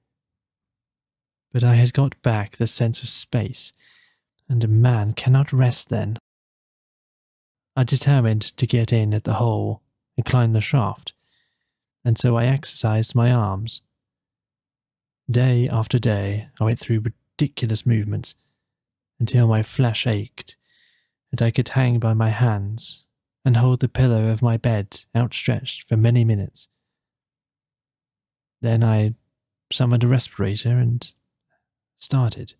But I had got back the sense of space, and a man cannot rest then. I determined to get in at the hole and climb the shaft, and so I exercised my arms. Day after day I went through ridiculous movements until my flesh ached, and I could hang by my hands and hold the pillow of my bed outstretched for many minutes. Then I summoned a respirator and started.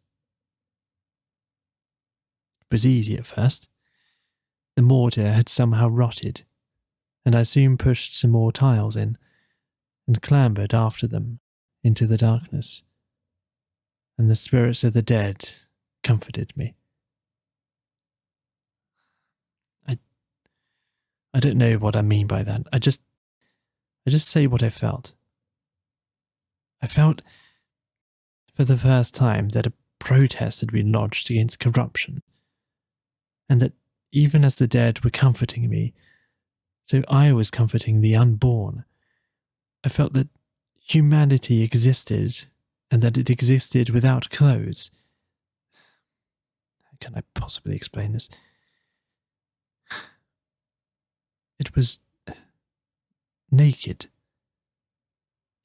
It was easy at first. The mortar had somehow rotted, and I soon pushed some more tiles in and clambered after them into the darkness, and the spirits of the dead comforted me. I don't know what I mean by that. I just say what I felt. I felt for the first time that a protest had been lodged against corruption, and that even as the dead were comforting me, so I was comforting the unborn. I felt that humanity existed, and that it existed without clothes. How can I possibly explain this? It was naked.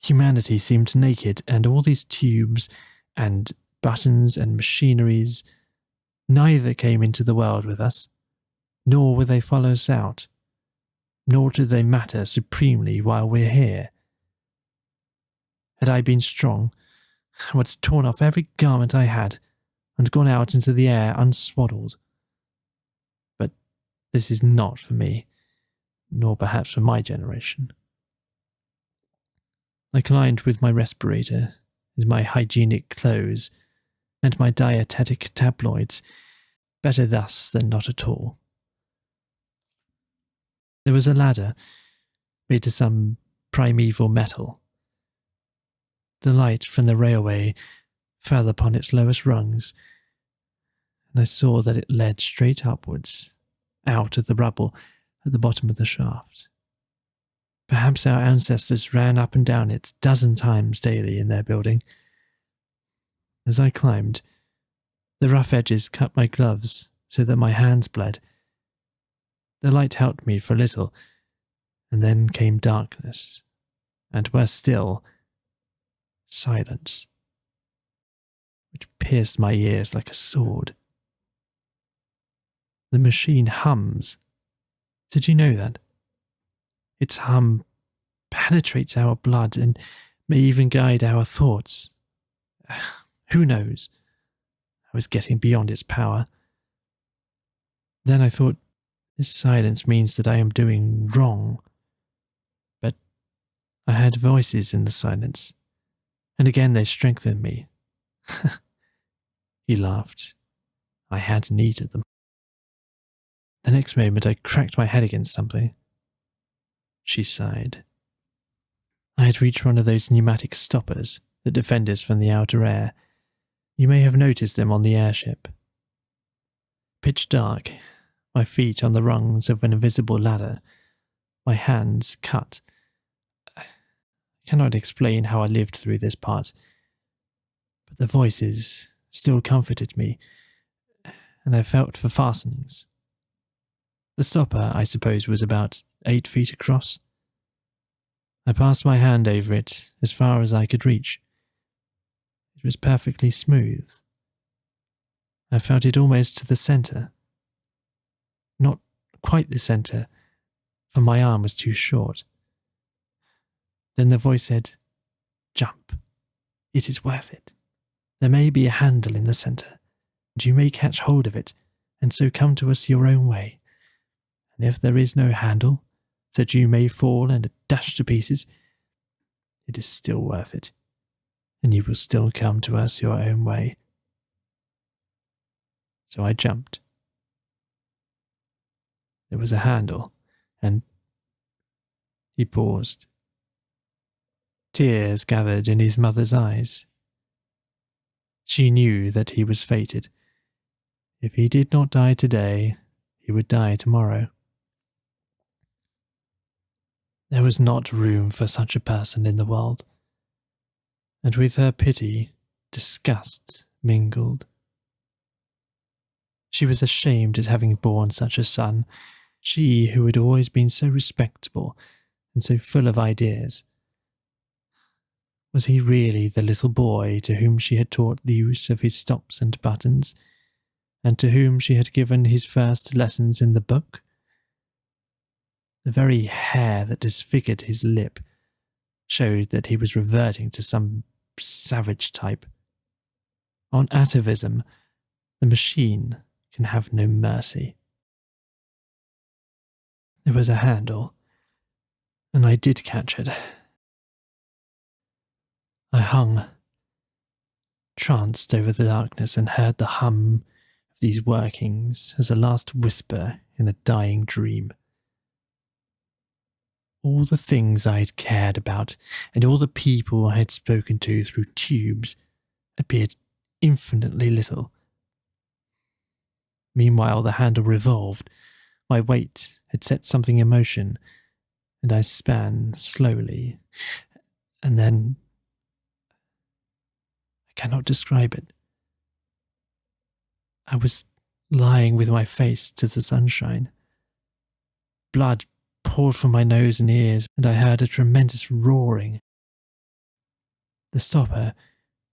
Humanity seemed naked, and all these tubes and buttons and machineries, neither came into the world with us, nor will they follow us out, nor do they matter supremely while we're here. Had I been strong, I would have torn off every garment I had and gone out into the air unswaddled. But this is not for me, nor perhaps for my generation. I climbed with my respirator, with my hygienic clothes, and my dietetic tabloids. Better thus than not at all. There was a ladder made of some primeval metal. The light from the railway fell upon its lowest rungs, and I saw that it led straight upwards, out of the rubble at the bottom of the shaft. Perhaps our ancestors ran up and down it 12 times daily in their building. As I climbed, the rough edges cut my gloves so that my hands bled. The light helped me for a little, and then came darkness, and worse still, silence, which pierced my ears like a sword. The machine hums. Did you know that? Its hum penetrates our blood and may even guide our thoughts. Who knows? I was getting beyond its power. Then I thought, this silence means that I am doing wrong. But I heard voices in the silence, and again they strengthened me. He laughed. I had need of them. The next moment I cracked my head against something. She sighed. I had reached one of those pneumatic stoppers that defend us from the outer air. You may have noticed them on the airship. Pitch dark, my feet on the rungs of an invisible ladder, my hands cut. I cannot explain how I lived through this part, but the voices still comforted me, and I felt for fastenings. The stopper, I suppose, was about 8 feet across. I passed my hand over it as far as I could reach. It was perfectly smooth. I felt it almost to the centre. Not quite the centre, for my arm was too short. Then the voice said, "Jump. It is worth it. There may be a handle in the centre, and you may catch hold of it, and so come to us your own way. And if there is no handle, so that you may fall and dash to pieces, it is still worth it, and you will still come to us your own way." So I jumped. There was a handle, and he paused. Tears gathered in his mother's eyes. She knew that he was fated. If he did not die today, he would die tomorrow. There was not room for such a person in the world, and with her pity, disgust mingled. She was ashamed at having borne such a son, she who had always been so respectable and so full of ideas. Was he really the little boy to whom she had taught the use of his stops and buttons, and to whom she had given his first lessons in the book? The very hair that disfigured his lip showed that he was reverting to some savage type. On atavism, the machine can have no mercy. There was a handle, and I did catch it. I hung, tranced over the darkness, and heard the hum of these workings as a last whisper in a dying dream. All the things I had cared about, and all the people I had spoken to through tubes, appeared infinitely little. Meanwhile, the handle revolved. My weight had set something in motion, and I span slowly. And then I cannot describe it. I was lying with my face to the sunshine. Blood poured from my nose and ears, and I heard a tremendous roaring. The stopper,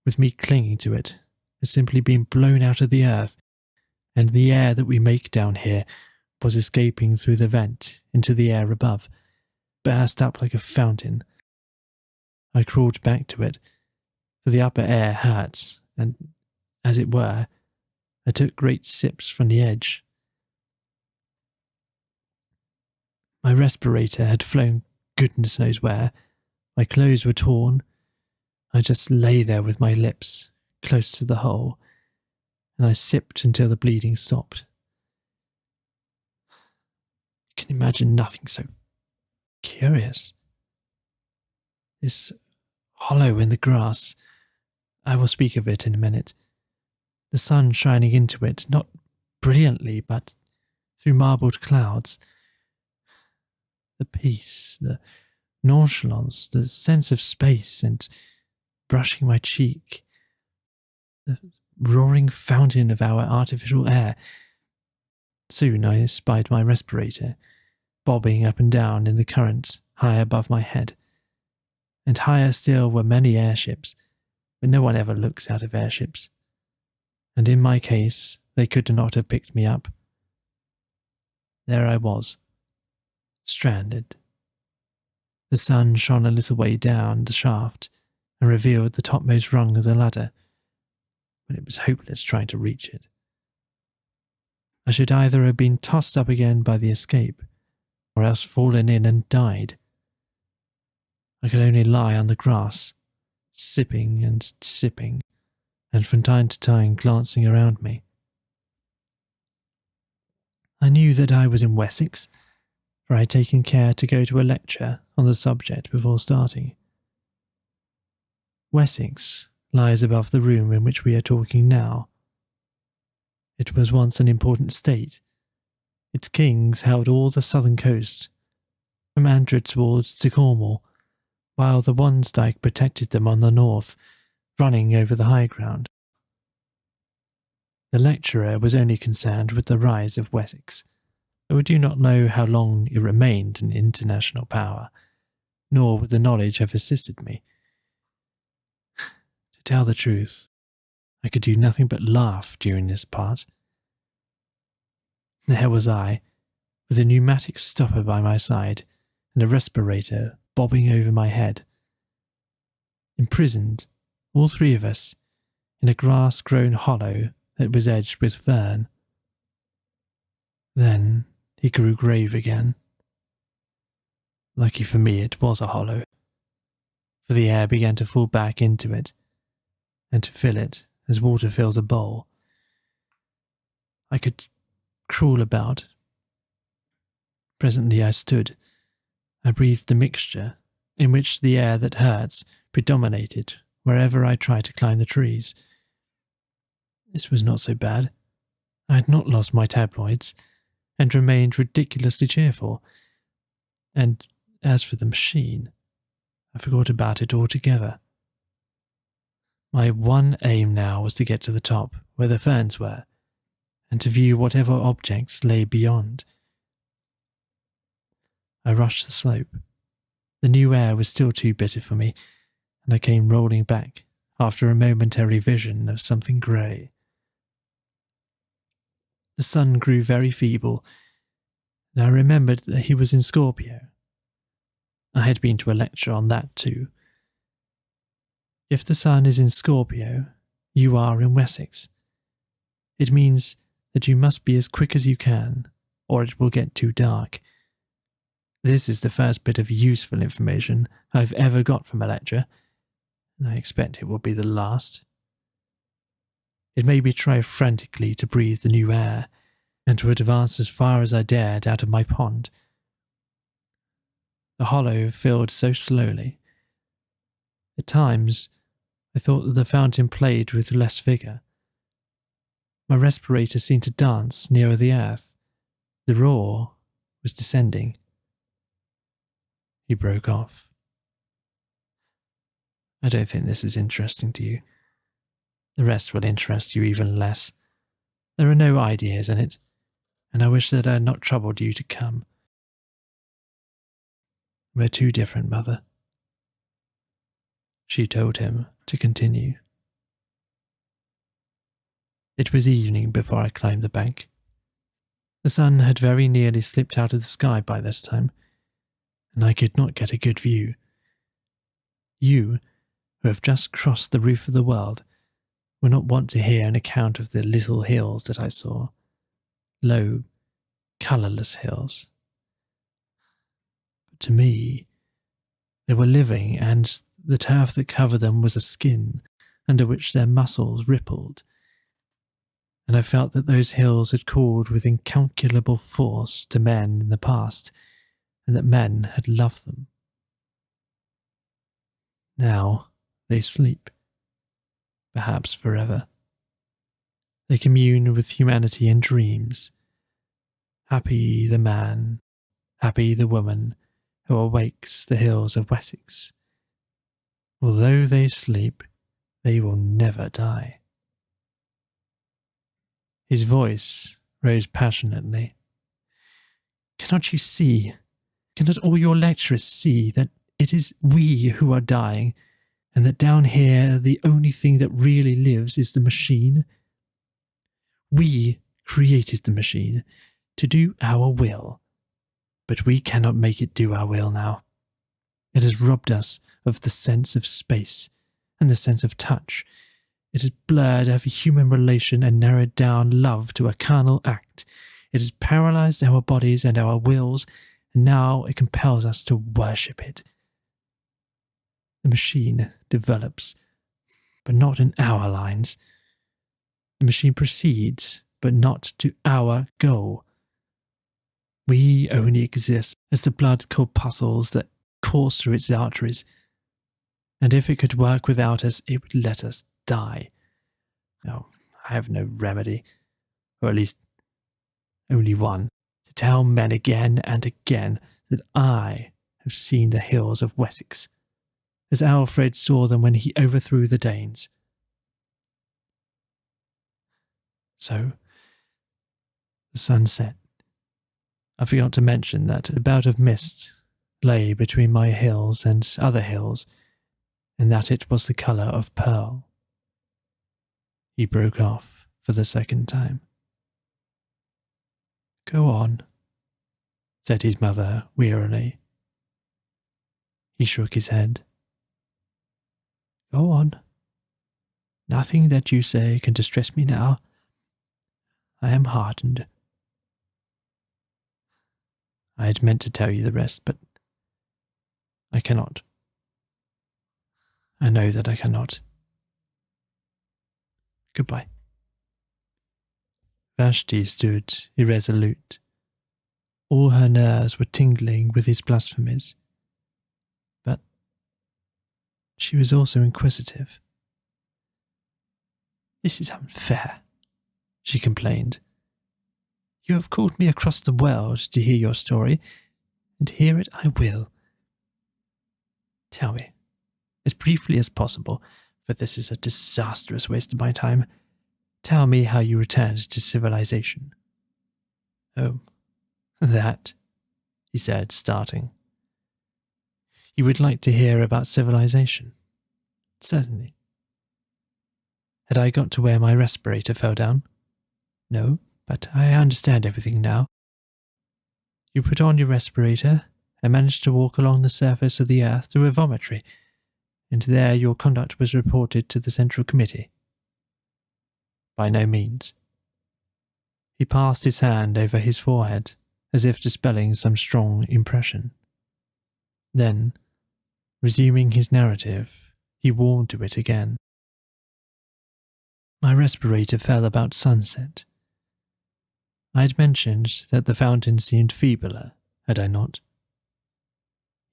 with me clinging to it, had simply been blown out of the earth, and the air that we make down here was escaping through the vent into the air above, burst up like a fountain. I crawled back to it, for the upper air hurt, and, as it were, I took great sips from the edge. My respirator had flown goodness knows where. My clothes were torn. I just lay there with my lips close to the hole, and I sipped until the bleeding stopped. I can imagine nothing so curious. This hollow in the grass, I will speak of it in a minute. The sun shining into it, not brilliantly, but through marbled clouds. The peace, the nonchalance, the sense of space and brushing my cheek, the roaring fountain of our artificial air. Soon I espied my respirator, bobbing up and down in the current high above my head. And higher still were many airships, but no one ever looks out of airships. And in my case, they could not have picked me up. There I was, stranded. The sun shone a little way down the shaft and revealed the topmost rung of the ladder, but it was hopeless trying to reach it. I should either have been tossed up again by the escape, or else fallen in and died. I could only lie on the grass, sipping, and from time to time glancing around me. I knew that I was in Wessex, for I had taken care to go to a lecture on the subject before starting. Wessex lies above the room in which we are talking now. It was once an important state. Its kings held all the southern coast, from Andredswald to Cornwall, while the Wansdyke protected them on the north, running over the high ground. The lecturer was only concerned with the rise of Wessex, though I do not know how long it remained an international power, nor would the knowledge have assisted me. To tell the truth, I could do nothing but laugh during this part. There was I, with a pneumatic stopper by my side and a respirator bobbing over my head. Imprisoned, all three of us, in a grass-grown hollow that was edged with fern. Then he grew grave again. Lucky for me it was a hollow, for the air began to fall back into it, and to fill it as water fills a bowl. I could crawl about. Presently I stood. I breathed a mixture, in which the air that hurts predominated wherever I tried to climb the trees. This was not so bad. I had not lost my tabloids, and remained ridiculously cheerful. And as for the machine, I forgot about it altogether. My one aim now was to get to the top, where the ferns were, and to view whatever objects lay beyond. I rushed the slope. The new air was still too bitter for me, and I came rolling back after a momentary vision of something grey. The sun grew very feeble, and I remembered that he was in Scorpio. I had been to a lecture on that too. If the sun is in Scorpio, you are in Wessex. It means that you must be as quick as you can, or it will get too dark. This is the first bit of useful information I've ever got from a lecture, and I expect it will be the last. It made me try frantically to breathe the new air, and to advance as far as I dared out of my pond. The hollow filled so slowly. At times, I thought that the fountain played with less vigour. My respirator seemed to dance nearer the earth. The roar was descending. He broke off. I don't think this is interesting to you. The rest will interest you even less. There are no ideas in it, and I wish that I had not troubled you to come. We're too different, Mother. She told him to continue. It was evening before I climbed the bank. The sun had very nearly slipped out of the sky by this time, and I could not get a good view. You, who have just crossed the roof of the world, will not want to hear an account of the little hills that I saw. Low, colourless hills. But to me, they were living, and the turf that covered them was a skin under which their muscles rippled. And I felt that those hills had called with incalculable force to men in the past, and that men had loved them. Now they sleep, perhaps forever. They commune with humanity in dreams. Happy the man, happy the woman who awakes the hills of Wessex. Although they sleep, they will never die. His voice rose passionately. Cannot you see, cannot all your lecturers see that it is we who are dying, and that down here the only thing that really lives is the machine? We created the machine to do our will, but we cannot make it do our will now. It has robbed us of the sense of space and the sense of touch. It has blurred every human relation and narrowed down love to a carnal act. It has paralyzed our bodies and our wills, and now it compels us to worship it. The machine develops, but not in our lines. The machine proceeds, but not to our goal. We only exist as the blood corpuscles that course through its arteries, and if it could work without us, it would let us die. Oh, I have no remedy, or at least only one, to tell men again and again that I have seen the hills of Wessex, as Alfred saw them when he overthrew the Danes. So, the sun set. I forgot to mention that a bout of mist lay between my hills and other hills, and that it was the colour of pearl. He broke off for the second time. Go on, said his mother wearily. He shook his head. Go on. Nothing that you say can distress me now. I am hardened. I had meant to tell you the rest, but I cannot. I know that I cannot. Goodbye. Vashti stood irresolute. All her nerves were tingling with his blasphemies. But she was also inquisitive. This is unfair, she complained. You have called me across the world to hear your story, and hear it I will. Tell me, as briefly as possible, for this is a disastrous waste of my time, tell me how you returned to civilization. Oh, that, he said, starting. You would like to hear about civilization? Certainly. Had I got to where my respirator fell down? No, but I understand everything now. You put on your respirator and managed to walk along the surface of the earth to a vomitory, and there your conduct was reported to the Central Committee. By no means. He passed his hand over his forehead, as if dispelling some strong impression. Then, resuming his narrative, he warmed to it again. My respirator fell about sunset. I had mentioned that the fountain seemed feebler, had I not?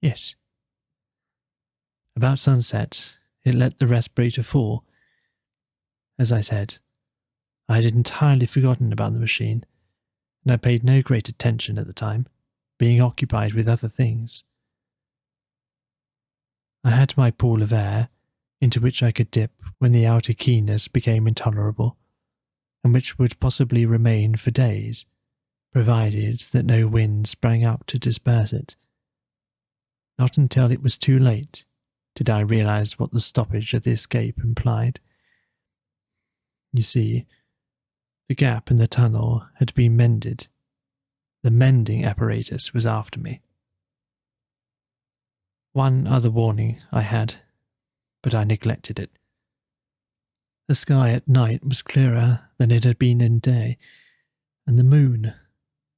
Yes. About sunset, it let the respirator fall. As I said, I had entirely forgotten about the machine, and I paid no great attention at the time, being occupied with other things. I had my pool of air, into which I could dip when the outer keenness became intolerable, and which would possibly remain for days, provided that no wind sprang up to disperse it. Not until it was too late did I realize what the stoppage of the escape implied. You see, the gap in the tunnel had been mended. The mending apparatus was after me. One other warning I had, but I neglected it. The sky at night was clearer than it had been in day, and the moon,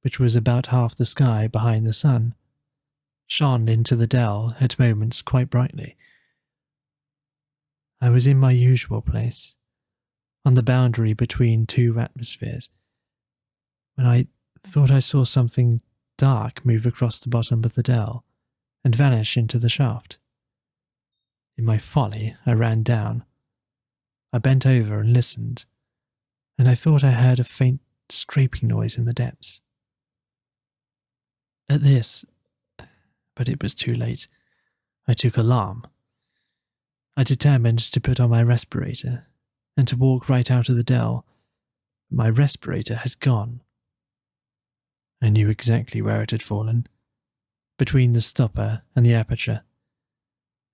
which was about half the sky behind the sun, shone into the dell at moments quite brightly. I was in my usual place, on the boundary between two atmospheres, when I thought I saw something dark move across the bottom of the dell and vanish into the shaft. In my folly, I ran down. I bent over and listened, and I thought I heard a faint scraping noise in the depths. At this, but it was too late, I took alarm. I determined to put on my respirator and to walk right out of the dell. My respirator had gone. I knew exactly where it had fallen, between the stopper and the aperture,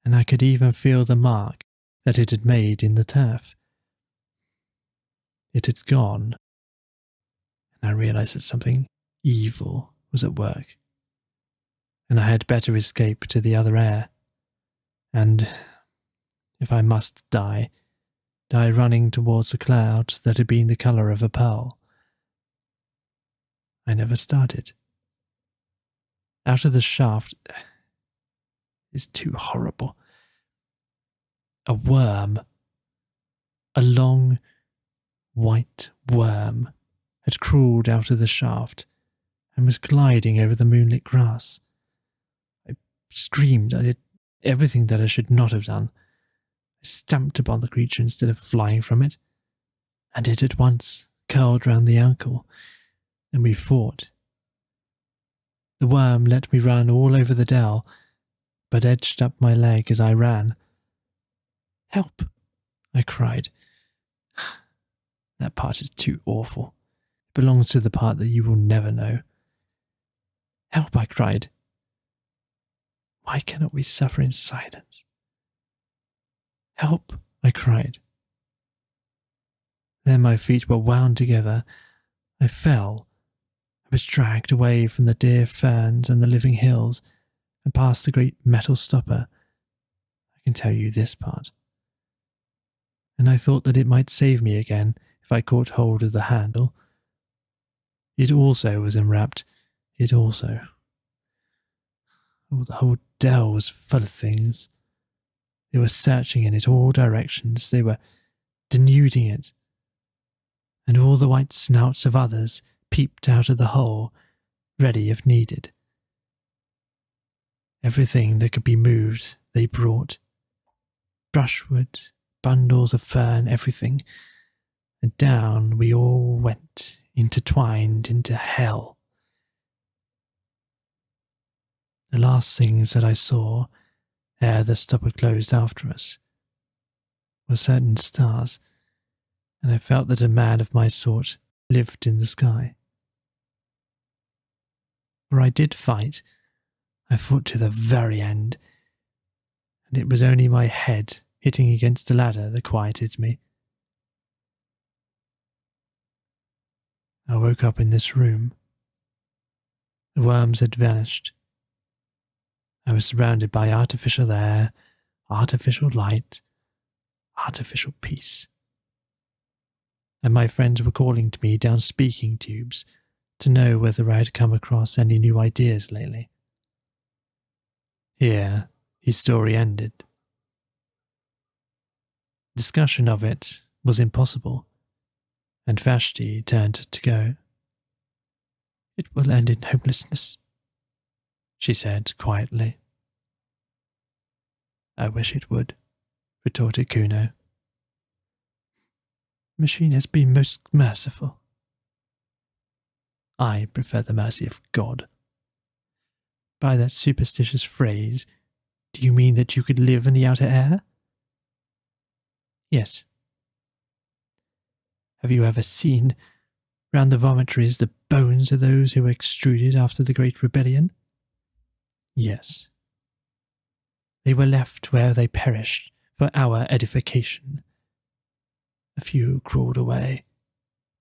and I could even feel the mark that it had made in the turf. It had gone, and I realized that something evil was at work, and I had better escape to the other air, and, if I must die running towards a cloud that had been the colour of a pearl. I never started. Out of the shaft is too horrible. A worm, a long, white worm, had crawled out of the shaft and was gliding over the moonlit grass. I screamed. I did everything that I should not have done. I stamped upon the creature instead of flying from it, and it at once curled round the ankle, and we fought. The worm let me run all over the dell, but edged up my leg as I ran. "Help!" I cried. That part is too awful. It belongs to the part that you will never know. "Help!" I cried. Why cannot we suffer in silence? "Help!" I cried. Then my feet were wound together. I fell. I was dragged away from the dear ferns and the living hills, and past the great metal stopper. I can tell you this part. And I thought that it might save me again if I caught hold of the handle. It also was enwrapped. It also. Oh, the whole dell was full of things. They were searching in it all directions. They were denuding it. And all the white snouts of others peeped out of the hole, ready if needed. Everything that could be moved they brought. Brushwood, bundles of fern, everything. And down we all went, intertwined into hell. The last things that I saw, ere the stopper closed after us, were certain stars, and I felt that a man of my sort lived in the sky. For I did fight. I fought to the very end, and it was only my head hitting against the ladder that quieted me. I woke up in this room. The worms had vanished. I was surrounded by artificial air, artificial light, artificial peace. And my friends were calling to me down speaking tubes to know whether I had come across any new ideas lately. Here, his story ended. Discussion of it was impossible, and Vashti turned to go. "It will end in hopelessness," she said quietly. "I wish it would." retorted Kuno. Machine has been most merciful. I prefer the mercy of God. By that superstitious phrase, do you mean that you could live in the outer air? Yes. Have you ever seen, round the vomitories, the bones of those who were extruded after the Great Rebellion? Yes. They were left where they perished for our edification. A few crawled away,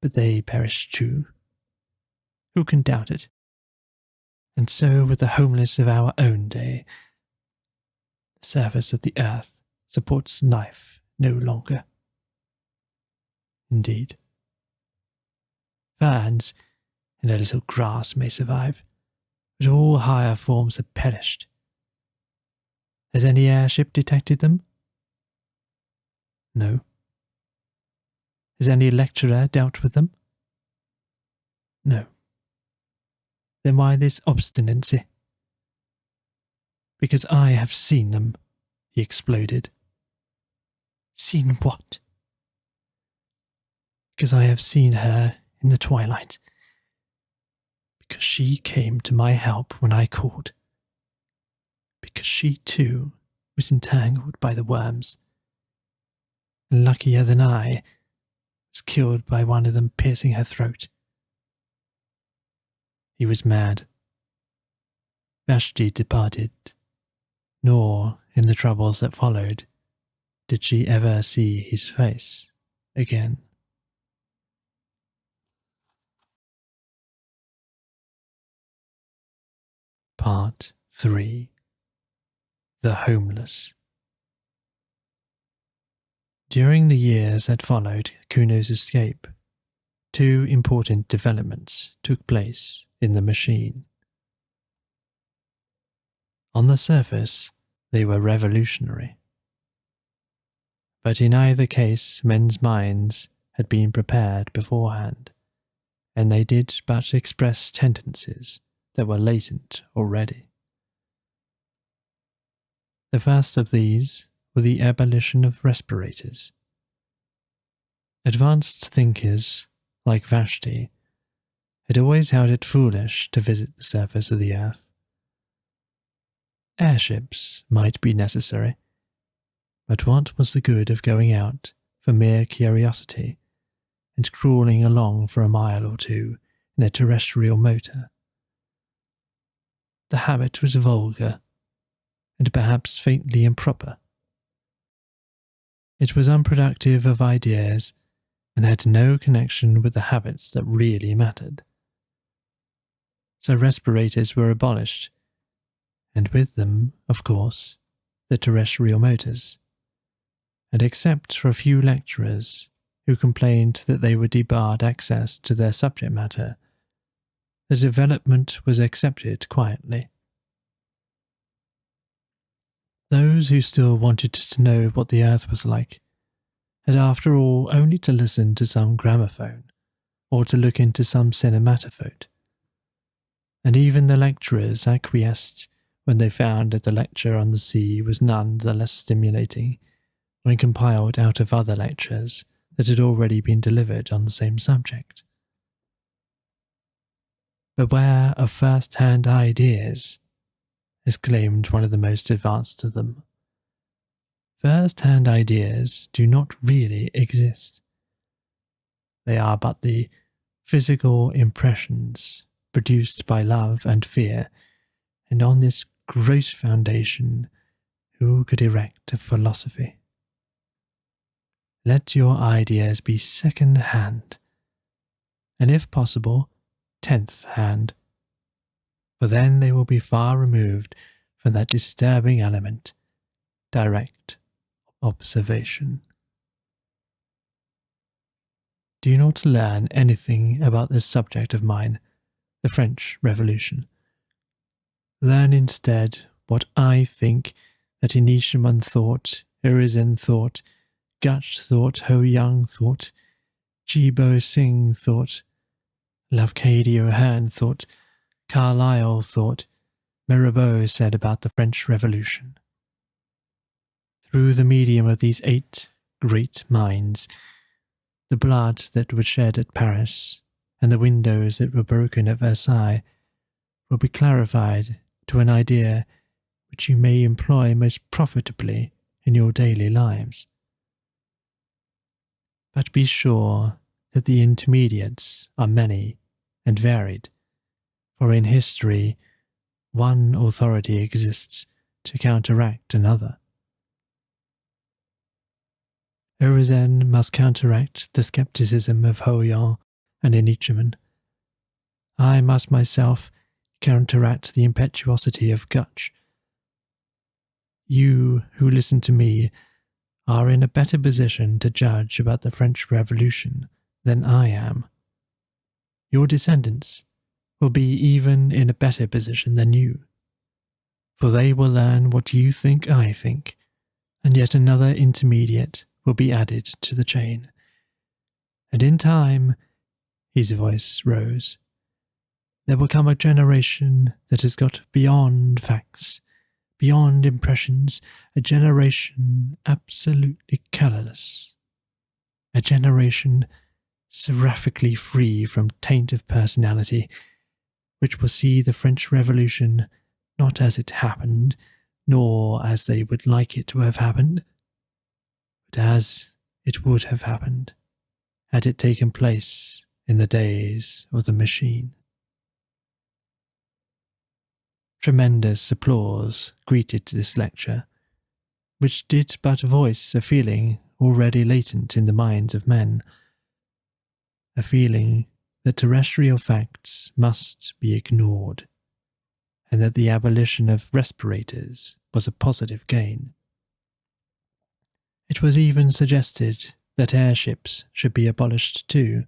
but they perished too. Who can doubt it? And so with the homeless of our own day, the surface of the earth supports life no longer. Indeed. Ferns and a little grass may survive, but all higher forms have perished. Has any airship detected them? No. Has any lecturer dealt with them? No. Then why this obstinacy? Because I have seen them, he exploded. Seen what? Because I have seen her in the twilight. Because she came to my help when I called. Because she, too, was entangled by the worms. And luckier than I, was killed by one of them piercing her throat. He was mad. Vashti departed, nor, in the troubles that followed, did she ever see his face again. Part 3. The Homeless. During the years that followed Kuno's escape, two important developments took place in the machine. On the surface, they were revolutionary. But in either case, men's minds had been prepared beforehand, and they did but express tendencies that were latent already. The first of these were the abolition of respirators. Advanced thinkers, like Vashti, had always held it foolish to visit the surface of the earth. Airships might be necessary, but what was the good of going out for mere curiosity and crawling along for a mile or two in a terrestrial motor? The habit was vulgar, and perhaps faintly improper. It was unproductive of ideas and had no connection with the habits that really mattered. So respirators were abolished, and with them, of course, the terrestrial motors. And except for a few lecturers who complained that they were debarred access to their subject matter, the development was accepted quietly. Those who still wanted to know what the earth was like had after all only to listen to some gramophone or to look into some cinematophote. And even the lecturers acquiesced when they found that the lecture on the sea was none the less stimulating when compiled out of other lectures that had already been delivered on the same subject. Beware of first-hand ideas, exclaimed one of the most advanced of them. First-hand ideas do not really exist. They are but the physical impressions produced by love and fear, and on this gross foundation, who could erect a philosophy? Let your ideas be second-hand, and if possible, 10th hand, for then they will be far removed from that disturbing element, direct observation. Do not learn anything about this subject of mine, the French Revolution. Learn instead what I think that Inishiman thought, Urizen thought, Gutch thought, Ho Young thought, Jibo Singh thought, Lafcadio Hearn thought, Carlyle thought, Mirabeau said about the French Revolution. through the medium of these 8 great minds, the blood that was shed at Paris and the windows that were broken at Versailles will be clarified to an idea which you may employ most profitably in your daily lives. But be sure that the intermediates are many and varied, for in history one authority exists to counteract another. Urizen must counteract the skepticism of Hoyan and Enicheman. I must myself counteract the impetuosity of Gutch. You who listen to me are in a better position to judge about the French Revolution than I am. Your descendants will be even in a better position than you, for they will learn what you think I think, and yet another intermediate will be added to the chain. And in time, his voice rose, there will come a generation that has got beyond facts, beyond impressions, a generation absolutely colourless, a generation seraphically free from taint of personality, which will see the French Revolution not as it happened, nor as they would like it to have happened, but as it would have happened had it taken place in the days of the machine. Tremendous applause greeted this lecture, which did but voice a feeling already latent in the minds of men, a feeling that terrestrial facts must be ignored, and that the abolition of respirators was a positive gain. It was even suggested that airships should be abolished too.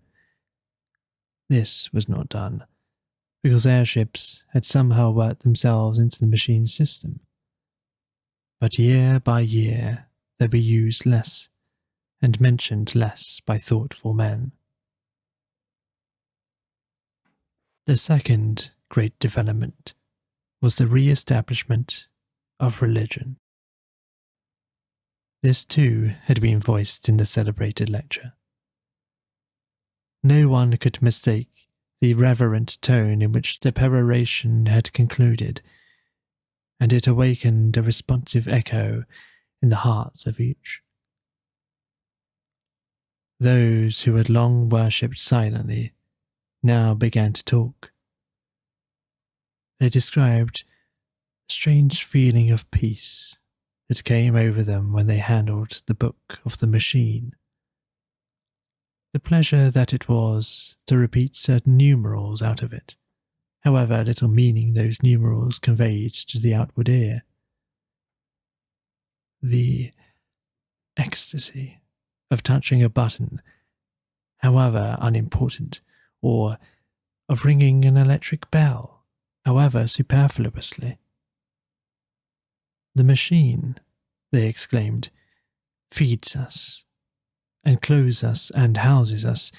This was not done, because airships had somehow worked themselves into the machine system. But year by year they were used less, and mentioned less by thoughtful men. The second great development was the re-establishment of religion. This too had been voiced in the celebrated lecture. No one could mistake the reverent tone in which the peroration had concluded, and it awakened a responsive echo in the hearts of each. Those who had long worshipped silently now began to talk. They described the strange feeling of peace that came over them when they handled the book of the machine. The pleasure that it was to repeat certain numerals out of it, however little meaning those numerals conveyed to the outward ear. The ecstasy of touching a button, however unimportant, or of ringing an electric bell, however superfluously. The machine, they exclaimed, feeds us, and clothes us and houses us.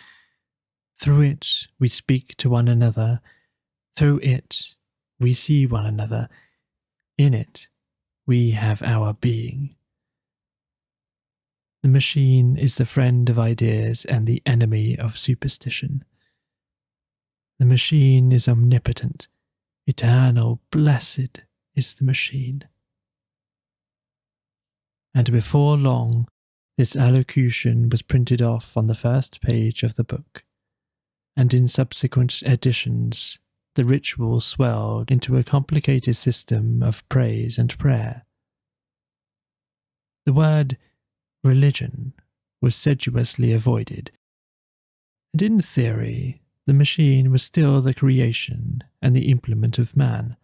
Through it we speak to one another, through it we see one another, in it we have our being. The machine is the friend of ideas and the enemy of superstition. The machine is omnipotent, eternal, blessed is the machine. And before long, this allocution was printed off on the first page of the book, and in subsequent editions the ritual swelled into a complicated system of praise and prayer. The word religion was sedulously avoided, and in theory the machine was still the creation and the implement of man,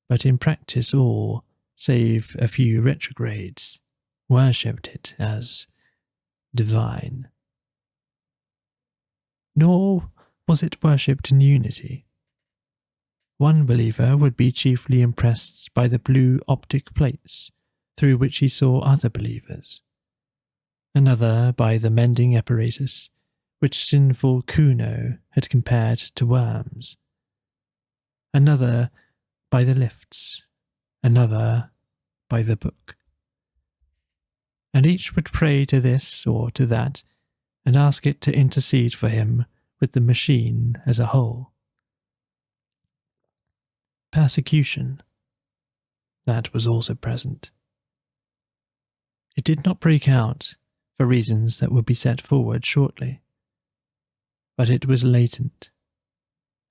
but in practice all, save a few retrogrades, worshipped it as divine. Nor was it worshipped in unity. One believer would be chiefly impressed by the blue optic plates through which he saw other believers, another by the mending apparatus which sinful Kuno had compared to worms, another by the lifts, another by the book. and each would pray to this or to that and ask it to intercede for him with the machine as a whole. Persecution, that was also present. It did not break out for reasons that will be set forward shortly, but it was latent,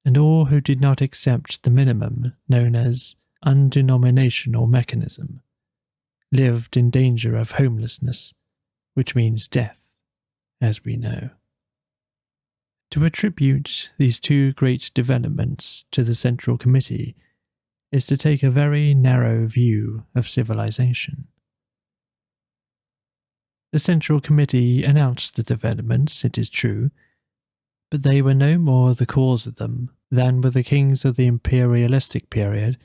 and all who did not accept the minimum known as undenominational mechanism lived in danger of homelessness, which means death, as we know. To attribute these two great developments to the Central Committee is to take a very narrow view of civilization. The Central Committee announced the developments, it is true, but they were no more the cause of them than were the kings of the imperialistic period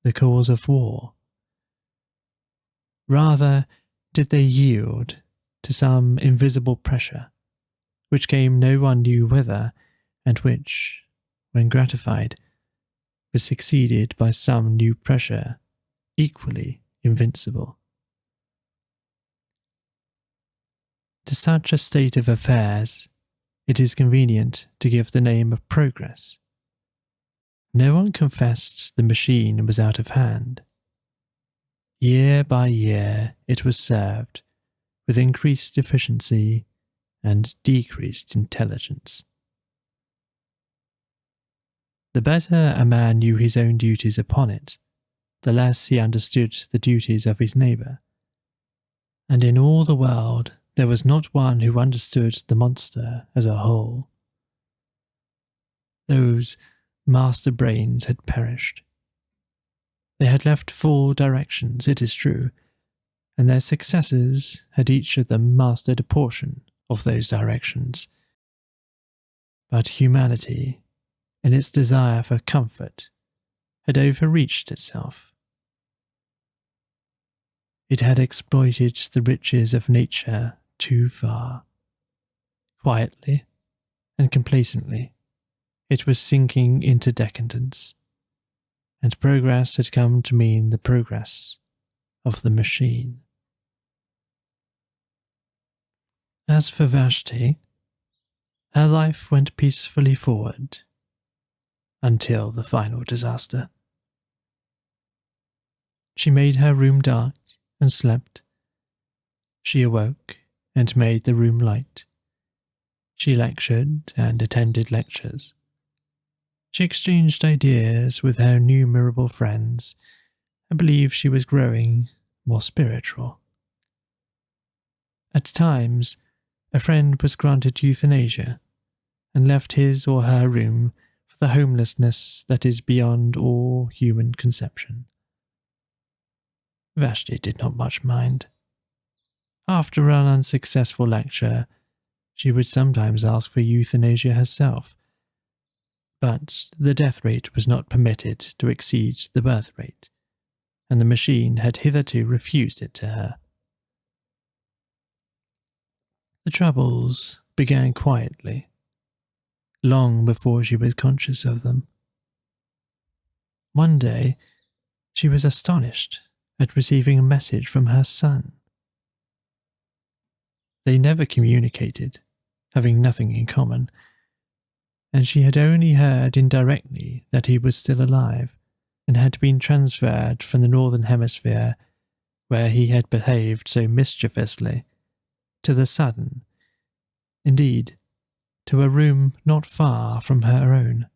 the cause of war. Rather did they yield to some invisible pressure, which came no one knew whither, and which, when gratified, was succeeded by some new pressure equally invincible. To such a state of affairs, it is convenient to give the name of progress. No one confessed the machine was out of hand. Year by year it was served with increased efficiency and decreased intelligence. The better a man knew his own duties upon it, the less he understood the duties of his neighbour. And in all the world there was not one who understood the monster as a whole. Those master brains had perished. They had left full directions, it is true, and their successors had each of them mastered a portion of those directions. But humanity, in its desire for comfort, had overreached itself. It had exploited the riches of nature too far. Quietly and complacently, it was sinking into decadence, and progress had come to mean the progress of the machine. As for Vashti, her life went peacefully forward until the final disaster. She made her room dark and slept. She awoke and made the room light. She lectured and attended lectures. She exchanged ideas with her innumerable friends and believed she was growing more spiritual. At times, a friend was granted euthanasia and left his or her room for the homelessness that is beyond all human conception. Vashti did not much mind. After an unsuccessful lecture, she would sometimes ask for euthanasia herself, but the death rate was not permitted to exceed the birth rate, and the machine had hitherto refused it to her. The troubles began quietly, long before she was conscious of them. One day, she was astonished at receiving a message from her son. They never communicated, having nothing in common, and she had only heard indirectly that he was still alive and had been transferred from the northern hemisphere, where he had behaved so mischievously, to the southern, indeed, to a room not far from her own.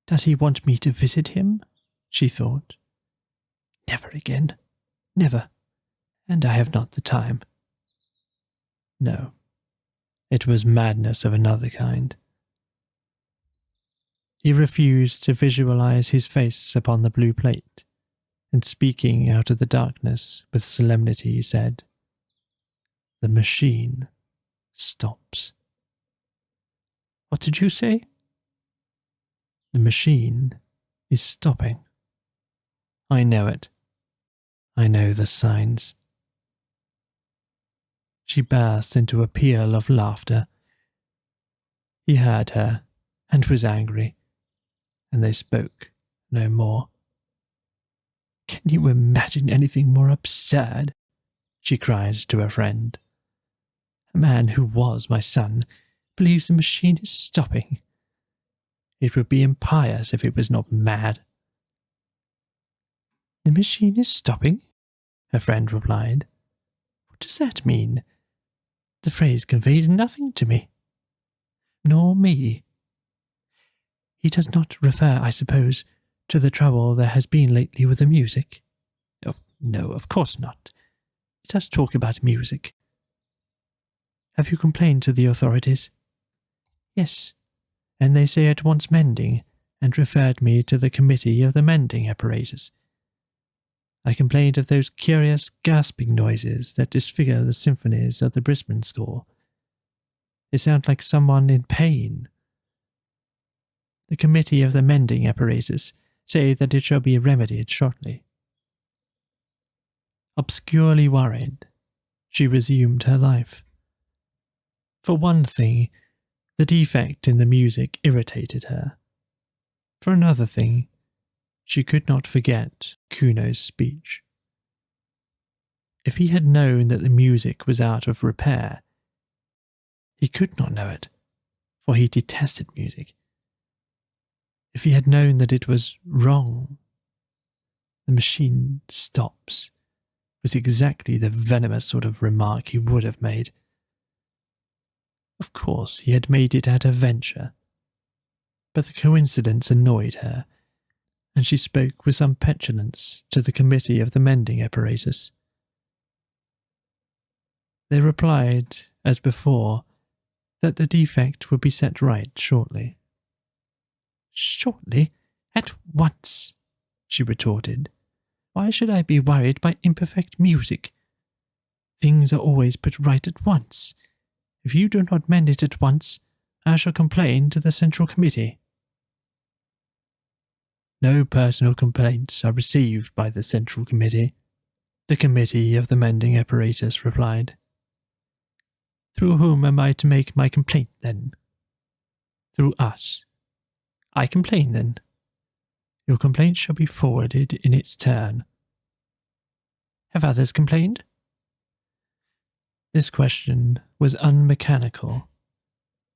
Does he want me to visit him? She thought. Never again. Never. And I have not the time. No. It was madness of another kind. He refused to visualize his face upon the blue plate, and speaking out of the darkness with solemnity said, "The machine stops." What did you say? The machine is stopping. I know it. I know the signs. She burst into a peal of laughter. He heard her and was angry, and they spoke no more. Can you imagine anything more absurd? she cried to her friend. A man who was my son believes the machine is stopping. It would be impious if it was not mad. The machine is stopping? Her friend replied. What does that mean? The phrase conveys nothing to me. Nor me. He does not refer, I suppose, to the trouble there has been lately with the music? Oh, no, of course not. He does talk about music. Have you complained to the authorities? Yes, and they say it wants mending, and referred me to the committee of the mending apparatus. I complained of those curious gasping noises that disfigure the symphonies of the Brisbane score. They sound like someone in pain. The committee of the mending apparatus say that it shall be remedied shortly. Obscurely worried, she resumed her life. For one thing, the defect in the music irritated her. For another thing, she could not forget Kuno's speech. If he had known that the music was out of repair, he could not know it, for he detested music. If he had known that it was wrong, the machine stops, was exactly the venomous sort of remark he would have made. Of course, he had made it at a venture, but the coincidence annoyed her, and she spoke with some petulance to the committee of the mending apparatus. They replied, as before, that the defect would be set right shortly. Shortly? At once? She retorted. Why should I be worried by imperfect music? Things are always put right at once. If you do not mend it at once, I shall complain to the Central Committee. No personal complaints are received by the Central Committee, the committee of the mending apparatus replied. Through whom am I to make my complaint, then? Through us. I complain, then. Your complaint shall be forwarded in its turn. Have others complained? This question was unmechanical,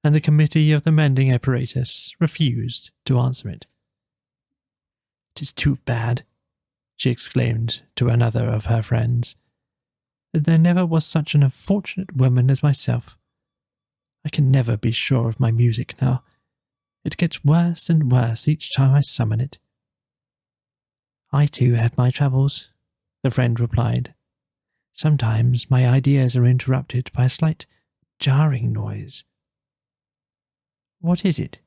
and the committee of the mending apparatus refused to answer it. It is too bad, she exclaimed to another of her friends, that there never was such an unfortunate woman as myself. I can never be sure of my music now. It gets worse and worse each time I summon it. I too have my troubles, the friend replied. Sometimes my ideas are interrupted by a slight jarring noise. What is it?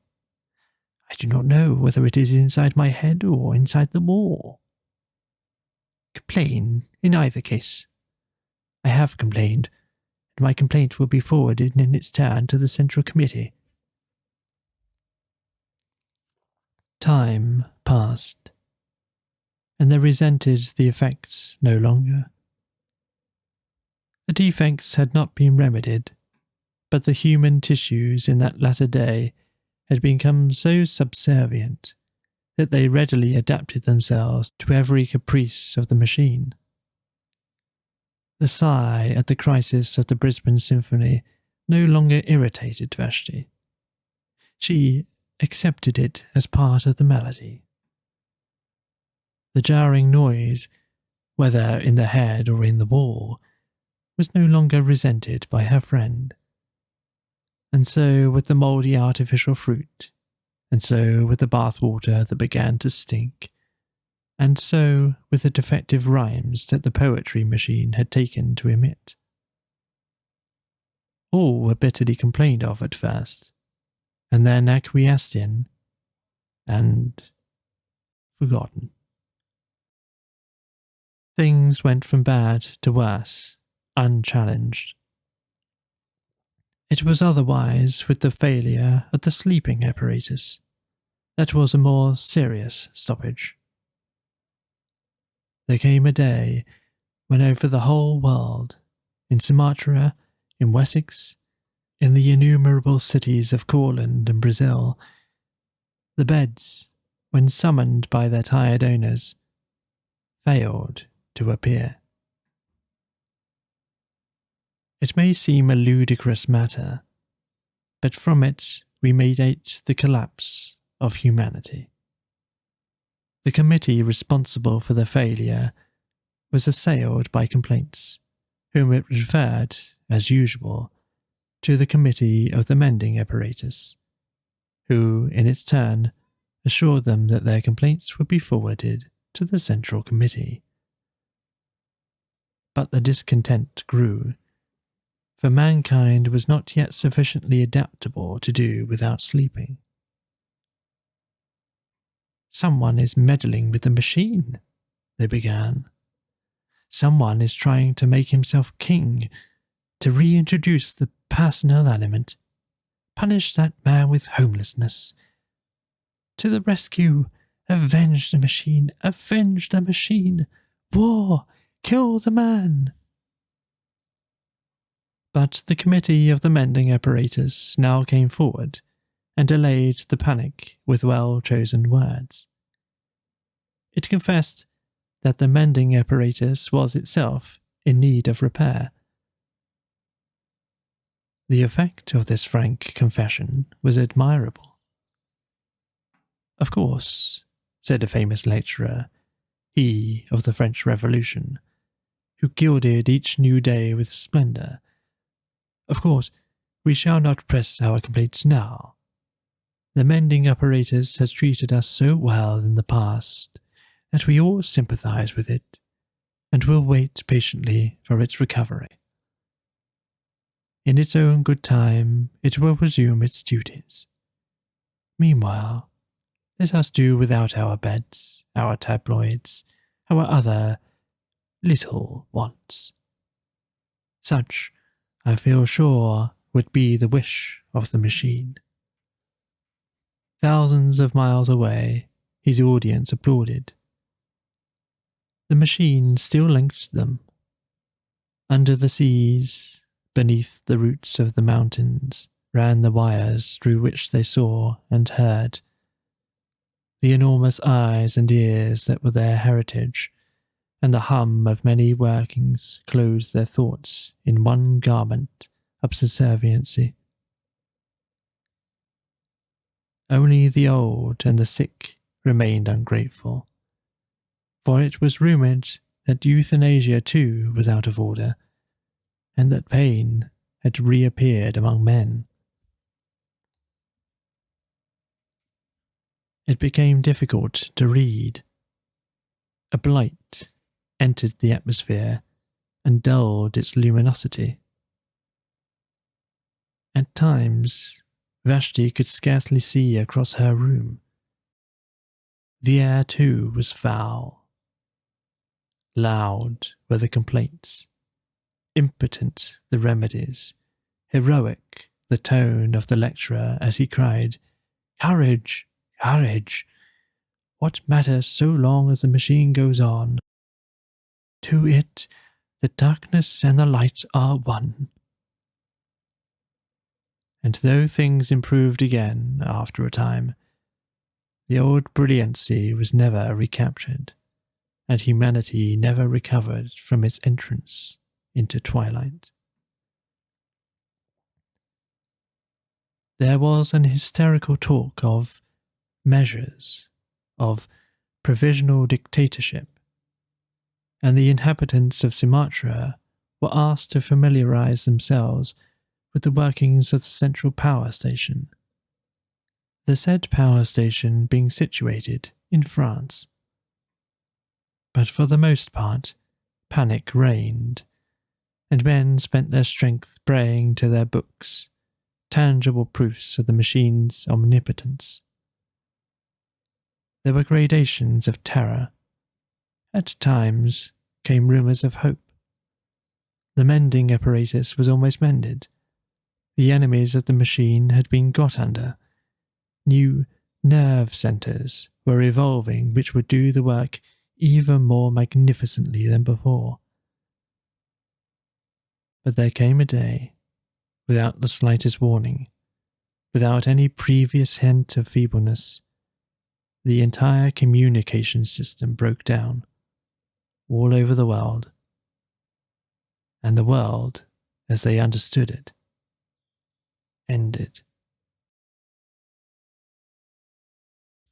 I do not know whether it is inside my head or inside the wall. Complain in either case. I have complained, and my complaint will be forwarded in its turn to the Central Committee. Time passed, and they resented the effects no longer. The defects had not been remedied, but the human tissues in that latter day had become so subservient that they readily adapted themselves to every caprice of the machine. The sigh at the crisis of the Brisbane Symphony no longer irritated Vashti. She accepted it as part of the melody. The jarring noise, whether in the head or in the wall, was no longer resented by her friend. And so with the mouldy artificial fruit, and so with the bath-water that began to stink, and so with the defective rhymes that the poetry machine had taken to emit. All were bitterly complained of at first, and then acquiesced in, and forgotten. Things went from bad to worse, unchallenged. It was otherwise with the failure of the sleeping apparatus. That was a more serious stoppage. There came a day when over the whole world, in Sumatra, in Wessex, in the innumerable cities of Courland and Brazil, the beds, when summoned by their tired owners, failed to appear. It may seem a ludicrous matter, but from it we may date the collapse of humanity. The committee responsible for the failure was assailed by complaints, whom it referred, as usual, to the Committee of the Mending Apparatus, who, in its turn, assured them that their complaints would be forwarded to the Central Committee. But the discontent grew, for mankind was not yet sufficiently adaptable to do without sleeping. "Someone is meddling with the machine," they began. "Someone is trying to make himself king, to reintroduce the personal element. Punish that man with homelessness. To the rescue! Avenge the machine! Avenge the machine! War! Kill the man!" But the Committee of the Mending Apparatus now came forward and allayed the panic with well-chosen words. It confessed that the mending apparatus was itself in need of repair. The effect of this frank confession was admirable. "Of course," said a famous lecturer, he of the French Revolution, who gilded each new day with splendour, "of course, we shall not press our complaints now. The mending apparatus has treated us so well in the past that we all sympathize with it, and will wait patiently for its recovery. In its own good time, it will resume its duties. Meanwhile, let us do without our beds, our tabloids, our other little wants. Such, I feel sure, would be the wish of the machine." Thousands of miles away, his audience applauded. The machine still linked them. Under the seas, beneath the roots of the mountains, ran the wires through which they saw and heard. The enormous eyes and ears that were their heritage, and the hum of many workings clothed their thoughts in one garment of subserviency. Only the old and the sick remained ungrateful, for it was rumoured that euthanasia too was out of order, and that pain had reappeared among men. It became difficult to read. A blight entered the atmosphere and dulled its luminosity. At times, Vashti could scarcely see across her room. The air, too, was foul. Loud were the complaints, impotent the remedies, heroic the tone of the lecturer as he cried, "Courage! Courage! What matter so long as the machine goes on? To it, the darkness and the light are one." And though things improved again after a time, the old brilliancy was never recaptured, and humanity never recovered from its entrance into twilight. There was an hysterical talk of measures, of provisional dictatorship, and the inhabitants of Sumatra were asked to familiarize themselves with the workings of the central power station, the said power station being situated in France. But for the most part, panic reigned, and men spent their strength praying to their books, tangible proofs of the machine's omnipotence. There were gradations of terror. At times came rumours of hope. The mending apparatus was almost mended. The enemies of the machine had been got under. New nerve centres were evolving which would do the work even more magnificently than before. But there came a day, without the slightest warning, without any previous hint of feebleness, the entire communication system broke down, all over the world, and the world as they understood it, ended.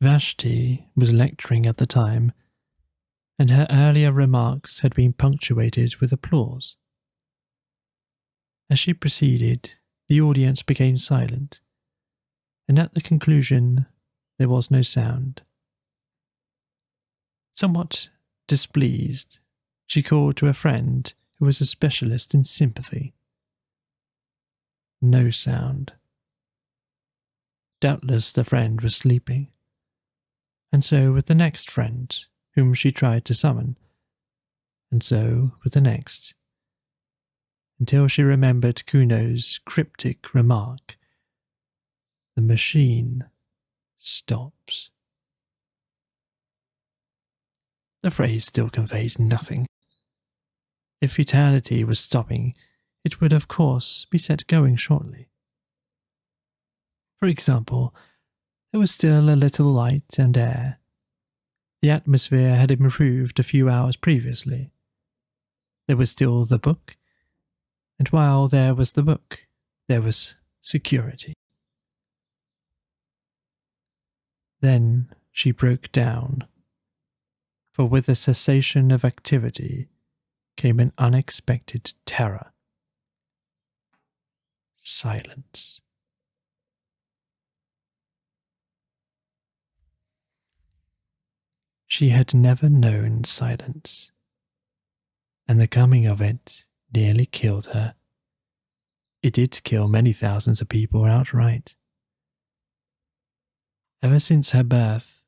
Vashti was lecturing at the time, and her earlier remarks had been punctuated with applause. As she proceeded, the audience became silent, and at the conclusion there was no sound. Somewhat displeased, she called to a friend who was a specialist in sympathy. No sound. Doubtless the friend was sleeping, and so with the next friend whom she tried to summon, and so with the next, until she remembered Kuno's cryptic remark, "The machine stops." The phrase still conveyed nothing. If eternity was stopping, it would of course be set going shortly. For example, there was still a little light and air. The atmosphere had improved a few hours previously. There was still the book, and while there was the book, there was security. Then she broke down, for with the cessation of activity came an unexpected terror. Silence. She had never known silence, and the coming of it nearly killed her. It did kill many thousands of people outright. Ever since her birth,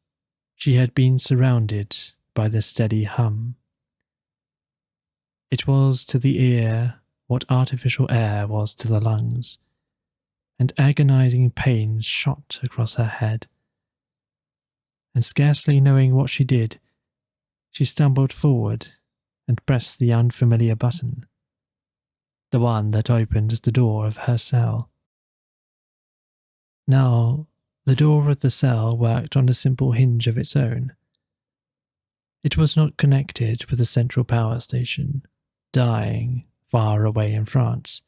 she had been surrounded by the steady hum. It was to the ear what artificial air was to the lungs, and agonizing pains shot across her head. And scarcely knowing what she did, she stumbled forward and pressed the unfamiliar button, the one that opened the door of her cell. Now, the door of the cell worked on a simple hinge of its own. It was not connected with a central power station, dying far away in France.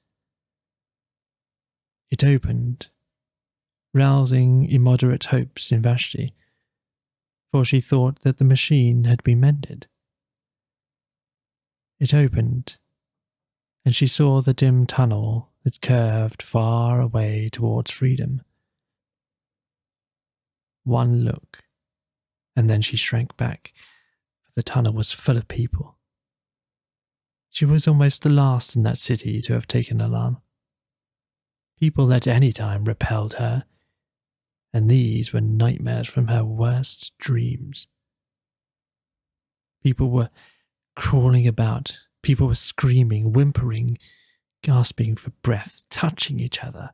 It opened, rousing immoderate hopes in Vashti, for she thought that the machine had been mended. It opened, and she saw the dim tunnel that curved far away towards freedom. One look, and then she shrank back, for the tunnel was full of people. She was almost the last in that city to have taken alarm. People that any time repelled her, and these were nightmares from her worst dreams. People were crawling about, people were screaming, whimpering, gasping for breath, touching each other,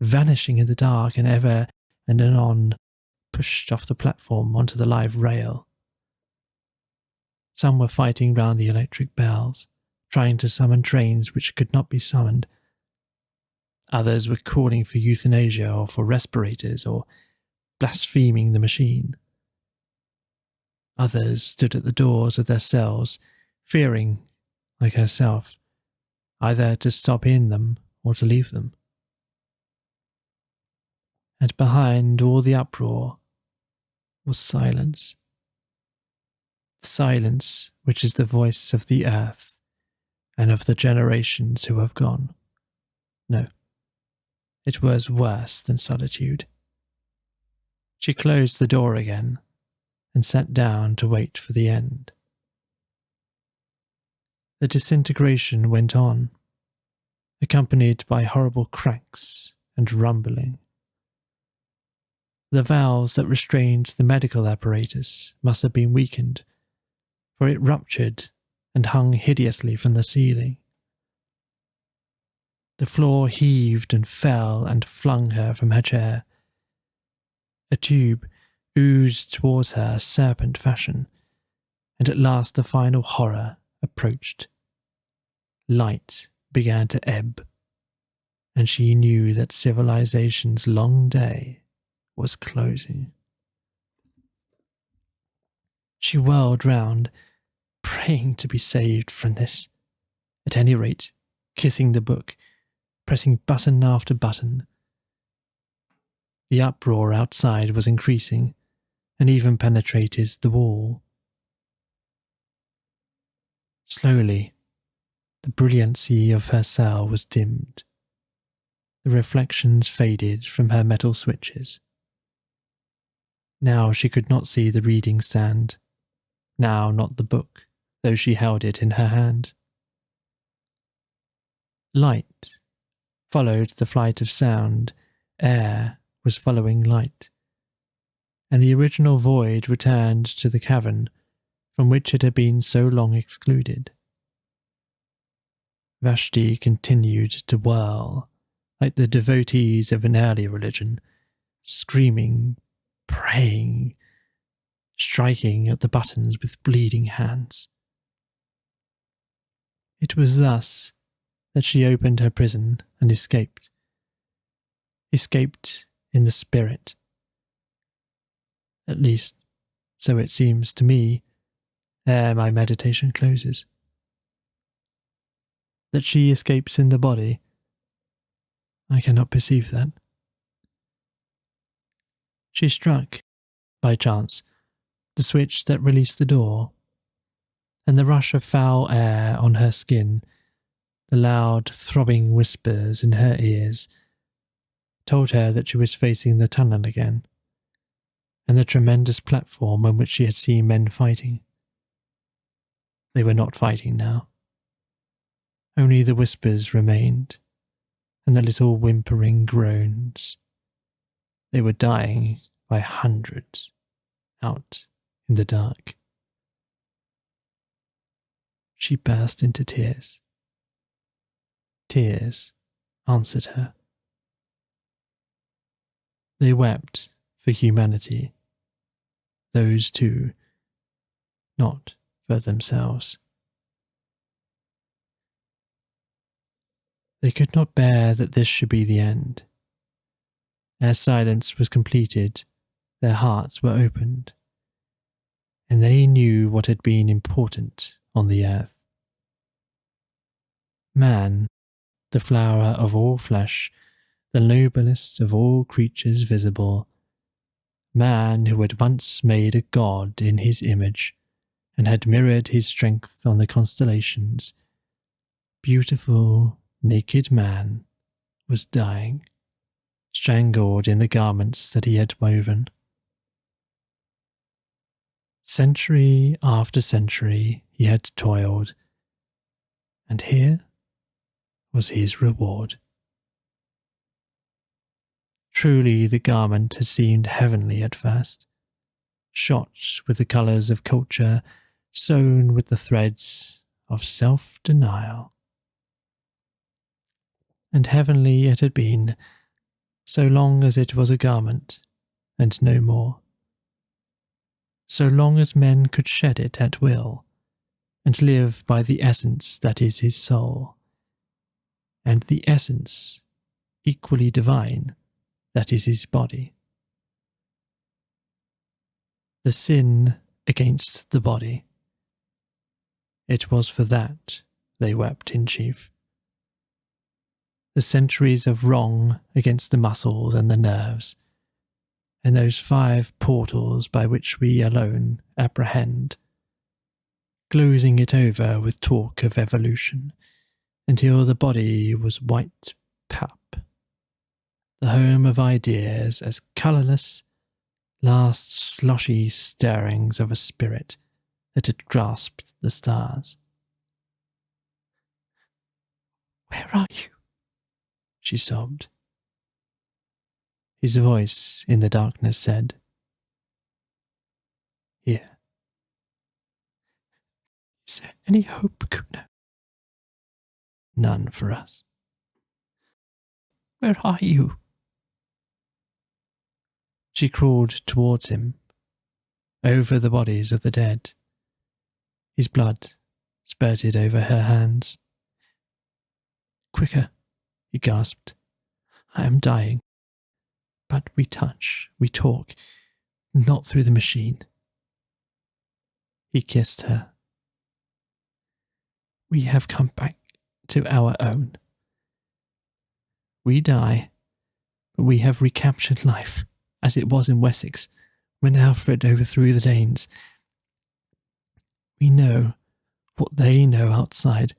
vanishing in the dark, and ever and anon pushed off the platform onto the live rail. Some were fighting round the electric bells, trying to summon trains which could not be summoned. Others were calling for euthanasia or for respirators or blaspheming the machine. Others stood at the doors of their cells, fearing, like herself, either to stop in them or to leave them. And behind all the uproar was silence. The silence which is the voice of the earth and of the generations who have gone. No, it was worse than solitude. She closed the door again and sat down to wait for the end. The disintegration went on, accompanied by horrible cracks and rumbling. The valves that restrained the medical apparatus must have been weakened, for it ruptured and hung hideously from the ceiling. The floor heaved and fell and flung her from her chair. A tube oozed towards her serpent fashion, and at last the final horror approached. Light began to ebb, and she knew that civilization's long day was closing. She whirled round, praying to be saved from this. At any rate, kissing the book, pressing button after button. The uproar outside was increasing, and even penetrated the wall. Slowly, the brilliancy of her cell was dimmed. The reflections faded from her metal switches. Now she could not see the reading stand, now not the book, though she held it in her hand. Light followed the flight of sound, air was following light, and the original void returned to the cavern from which it had been so long excluded. Vashti continued to whirl, like the devotees of an early religion, screaming, praying, striking at the buttons with bleeding hands. It was thus that she opened her prison and escaped. Escaped in the spirit. At least, so it seems to me, ere my meditation closes. That she escapes in the body, I cannot perceive that. She struck, by chance, the switch that released the door, and the rush of foul air on her skin, the loud throbbing whispers in her ears, told her that she was facing the tunnel again, and the tremendous platform on which she had seen men fighting. They were not fighting now. Only the whispers remained, and the little whimpering groans. They were dying by hundreds out in the dark. She burst into tears. Tears answered her. They wept for humanity, those two, not for themselves. They could not bear that this should be the end. As silence was completed, their hearts were opened, and they knew what had been important on the earth. Man, the flower of all flesh, the noblest of all creatures visible, man who had once made a god in his image and had mirrored his strength on the constellations, beautiful, naked man, was dying, strangled in the garments that he had woven. Century after century he had toiled, and here was his reward. Truly the garment had seemed heavenly at first, shot with the colours of culture, sewn with the threads of self-denial. And heavenly it had been, so long as it was a garment, and no more. So long as men could shed it at will, and live by the essence that is his soul, and the essence, equally divine, that is his body. The sin against the body. It was for that they wept in chief. The centuries of wrong against the muscles and the nerves, and those 5 portals by which we alone apprehend, glozing it over with talk of evolution, until the body was white pap, the home of ideas as colourless, last sloshy stirrings of a spirit that had grasped the stars. "Where are you?" she sobbed. His voice in the darkness said, "Here." "Is there any hope, Kuna?" "None for us." "Where are you?" She crawled towards him, over the bodies of the dead. His blood spurted over her hands. "Quicker," he gasped. "I am dying. But we touch, we talk, not through the machine." He kissed her. "We have come back to our own. We die, but we have recaptured life, as it was in Wessex, when Alfred overthrew the Danes. We know what they know outside,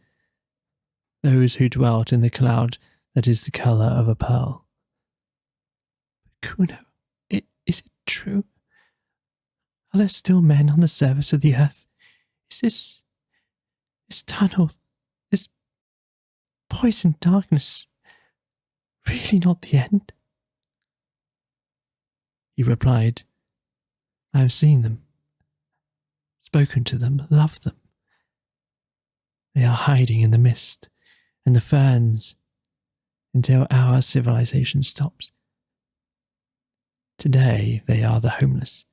those who dwelt in the cloud that is the colour of a pearl. Kuno, is it true? Are there still men on the surface of the earth? Is this tunnel, this poisoned darkness, really not the end? He replied, I have seen them, spoken to them, loved them. They are hiding in the mist and the ferns until our civilization stops. Today they are the homeless.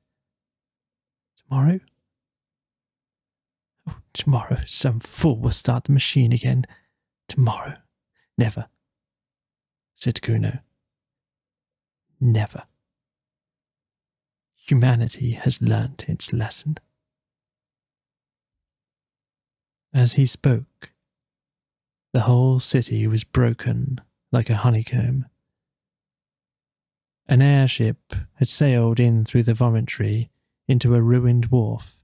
Tomorrow? Oh, tomorrow some fool will start the machine again. Tomorrow. Never, said Kuno. Never. Humanity has learnt its lesson. As he spoke, the whole city was broken like a honeycomb. An airship had sailed in through the vomitory into a ruined wharf.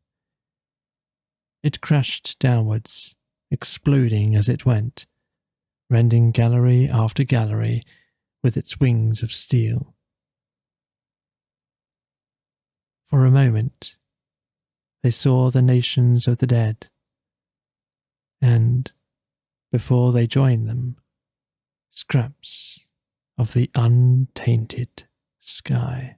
It crashed downwards, exploding as it went, rending gallery after gallery with its wings of steel. For a moment, they saw the nations of the dead, and, before they joined them, scraps of the untainted sky.